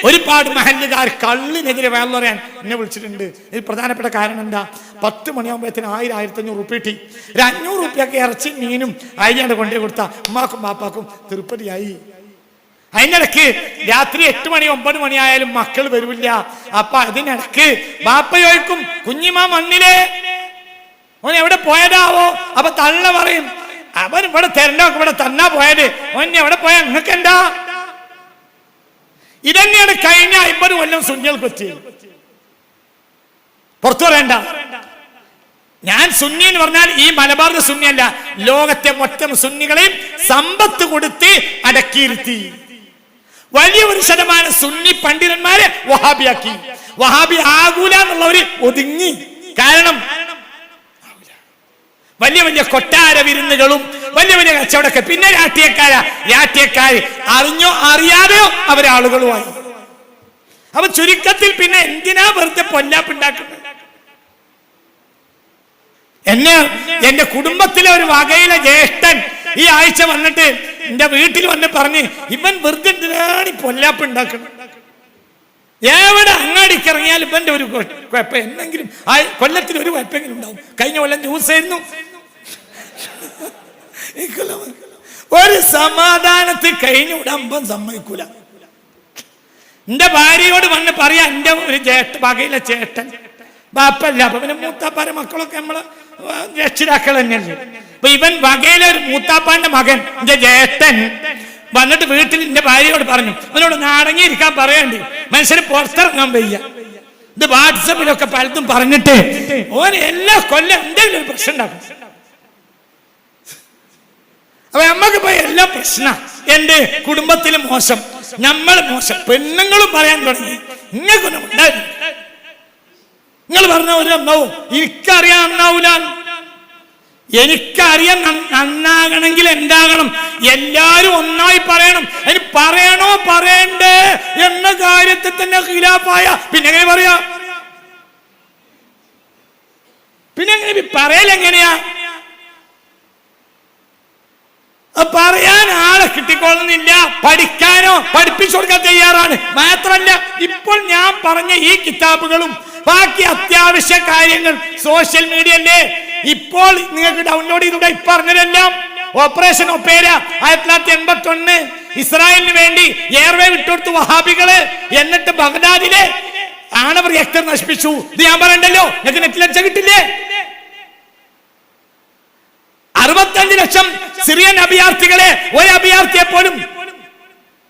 ഒരുപാട് മഹല്ലുകാർ കള്ളിനെതിരെ വേറെ പറയാൻ എന്നെ വിളിച്ചിട്ടുണ്ട്. ഇതിൽ പ്രധാനപ്പെട്ട കാരണം എന്താ? 10 മണിയാകുമ്പോഴത്തേന് 1000-1500 റുപ്യ കിട്ടി. 500 റുപ്യക്ക് ഇറച്ചി മീനും അരിയാണ്ട് കൊണ്ടേ കൊടുത്ത ഉമ്മാക്കും ബാപ്പാക്കും തിരുപ്പതിയായി. അതിനിടക്ക് രാത്രി 8 മണി 9 മണി ആയാലും മക്കൾ വരില്ല. അപ്പൊ അതിനിടക്ക് ബാപ്പ ചോദിക്കും, കുഞ്ഞിമാ മണ്ണിലെ ഓൻ എവിടെ പോയതാവോ? അപ്പൊ തള്ള പറയും, അവൻ ഇവിടെ തരണ്ടൊക്കെ ഇവിടെ തന്നാ പോയത്, ഓൻ എവിടെ പോയാ നിങ്ങൾക്ക് എന്താ? ഇതന്നെയാണ് കഴിഞ്ഞ 50 കൊല്ലം സുന്നികൾക്ക് പറ്റിയത്. പുറത്തു പറയണ്ട. ഞാൻ സുന്നി എന്ന് പറഞ്ഞാൽ ഈ മലബാറിന്റെ സുന്നിയല്ല, ലോകത്തെ മൊത്തം സുന്നികളെയും സമ്പത്ത് കൊടുത്ത് അടക്കിയിരുത്തി. വലിയ ഒരു ശതമാനം സുന്നി പണ്ഡിതന്മാരെ വഹാബിയാക്കി. വഹാബി ആകൂല എന്നുള്ളവര് ഒതുങ്ങി. കാരണം വലിയ വലിയ കൊട്ടാര വിരുന്നുകളും വലിയ വലിയ കച്ചവടമൊക്കെ. പിന്നെ രാഷ്ട്രീയക്കാര് അറിഞ്ഞോ അറിയാതെയോ അവരാളുകളുമായി. അപ്പൊ ചുരുക്കത്തിൽ പിന്നെ എന്തിനാ വെറുതെ പൊല്ലാപ്പുണ്ടാക്കുന്നത്? എന്റെ കുടുംബത്തിലെ ഒരു വകയിലെ ജ്യേഷ്ഠൻ ഈ ആഴ്ച വന്നിട്ട് എന്റെ വീട്ടിൽ വന്ന് പറഞ്ഞ്, ഇവൻ വെറുതെ എന്തിനാണ് പൊല്ലാപ്പ് ഉണ്ടാക്കുന്നത്? എവിടെ അങ്ങാടിക്ക് ഇറങ്ങിയാൽ ഇവന്റെ ഒരു കുഴപ്പം എന്തെങ്കിലും കൊല്ലത്തിൽ ഒരു കുഴപ്പമെങ്കിലും ഉണ്ടാവും. കഴിഞ്ഞ കൊല്ലം ന്യൂസ് ആയിരുന്നു. ഒരു സമാധാനത്തിൽ കഴിഞ്ഞു വിടാൻ സമ്മതിക്കൂല. എന്റെ ഭാര്യയോട് വന്ന് പറയാ, എന്റെ ഒരു വകയിലെ ചേട്ടൻ ബാപ്പല്ല, അപ്പൊ പിന്നെ മൂത്താപ്പാരെ മക്കളൊക്കെ നമ്മള് രക്ഷിതാക്കൾ തന്നെയല്ലേ. അപ്പൊ ഇവൻ വകയിലെ ഒരു മൂത്താപ്പാന്റെ മകൻ എന്റെ ജ്യേഷ്ഠൻ വന്നിട്ട് വീട്ടിൽ എന്റെ ഭാര്യയോട് പറഞ്ഞു, അവനോട് നാടങ്ങിയിരിക്കാൻ പറയണ്ടി, മനുഷ്യന് പുറത്തിറങ്ങാൻ വയ്യ. ഇത് വാട്സപ്പിലൊക്കെ പലതും പറഞ്ഞിട്ട് ഓൻ എല്ലാ കൊല്ലം എന്തെങ്കിലും ഒരു പ്രശ്നം ഉണ്ടാക്കും. അപ്പൊ നമ്മക്ക് പോയി എല്ലാം പ്രശ്നം. എന്റെ കുടുംബത്തിലും മോശം, നമ്മൾ മോശം, പെണ്ണുങ്ങളും പറയാൻ തുടങ്ങി. ഇങ്ങൾക്കൊന്നും ഉണ്ടായിരുന്നു. നിങ്ങൾ പറഞ്ഞ ഒരു നന്നാവും, എനിക്കറിയാൻ നന്നാവൂല. എനിക്കറിയാൻ നന്നാകണമെങ്കിൽ എന്താകണം? എല്ലാരും ഒന്നായി പറയണം. അതിന് പറയണോ പറയണ്ടേ എന്ന കാര്യത്തിൽ തന്നെ ഖിലാഫായ പിന്നെ എങ്ങനെ പറയാ? പിന്നെ എങ്ങനെ പറയലെങ്ങനെയാ? പറയാൻ ആളെ കിട്ടിക്കൊള്ളുന്നില്ല. പഠിക്കാനോ പഠിപ്പിച്ചു കൊടുക്കാൻ തയ്യാറാണ്. മാത്രമല്ല ഇപ്പോൾ ഞാൻ പറഞ്ഞ ഈ കിതാബുകളും ബാക്കി അത്യാവശ്യ കാര്യങ്ങൾ സോഷ്യൽ മീഡിയയിലെ ഇപ്പോൾ നിങ്ങൾക്ക് ഡൗൺലോഡ് ചെയ്തുകൂടെ? പറഞ്ഞതെല്ലാം ഓപ്പറേഷൻ ഒപ്പേര 1981 ഇസ്രായേലിന് വേണ്ടി എയർവേ വിട്ടുകൊടുത്തു വഹാബികള്. എന്നിട്ട് ബഗ്ദാദിലെ ആണവ റിയാക്ടർ നശിപ്പിച്ചു. ഇത് ഞാൻ പറയണ്ടല്ലോ, നിങ്ങൾക്ക് നെറ്റിലച്ച കിട്ടില്ലേ? 65 ലക്ഷം സിറിയൻ അഭയാർത്ഥികളെ ഒരു അഭയാർത്ഥിയെ പോലും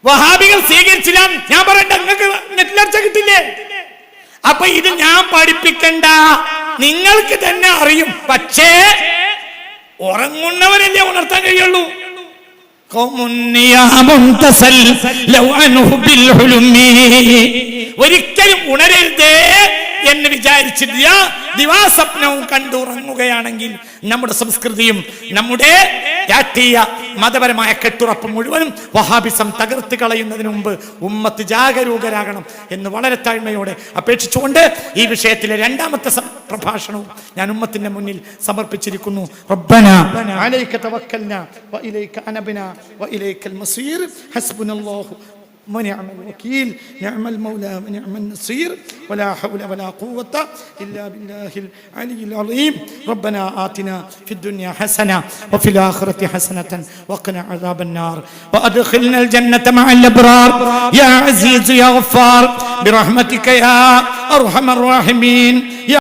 വഹാബികൾ സ്വീകരിച്ചില്ല. ഞാൻ പറയണ്ട, നിങ്ങൾക്ക് നെറ്റിലച്ച കിട്ടില്ലേ? അപ്പൊ ഇത് ഞാൻ പഠിപ്പിക്കണ്ട. നിങ്ങൾക്ക് തന്നെ അറിയും. പക്ഷേ ഉറങ്ങുന്നവരല്ലേ ഉണർത്താൻ കഴിയുള്ളൂ. ഒരിക്കലും ഉണരരുതേ എന്ന് വിചാരിച്ചില്ല. ദിവാസ്വപ്നവും കണ്ടുറങ്ങുകയാണെങ്കിൽ നമ്മുടെ സംസ്കൃതിയും നമ്മുടെ രാഷ്ട്രീയ മതപരമായ കെട്ടുറപ്പ് മുഴുവനും വഹാബിസം തകർത്ത് കളയുന്നതിന് മുമ്പ് ഉമ്മത്ത് ജാഗരൂകരാകണം എന്ന് വളരെ താഴ്മയോടെ അപേക്ഷിച്ചുകൊണ്ട് ഈ വിഷയത്തിലെ രണ്ടാമത്തെ പ്രഭാഷണവും ഞാൻ ഉമ്മത്തിന്റെ മുന്നിൽ സമർപ്പിച്ചിരിക്കുന്നു. റബ്ബനാ അലൈക തവക്കൽനാ വഇലൈക അനബ്നാ വഇലൈകൽ മസീർ ഹസ്ബുനല്ലാഹു ونعم الوكيل نعم المولى ونعم النصير ولا حول ولا قوة إلا بالله العلي العظيم. ربنا آتنا في الدنيا حسنة وفي الآخرة حسنة وقنا عذاب النار وأدخلنا الجنة مع الأبرار يا عزيز يا غفار برحمتك يا أرحم الراحمين.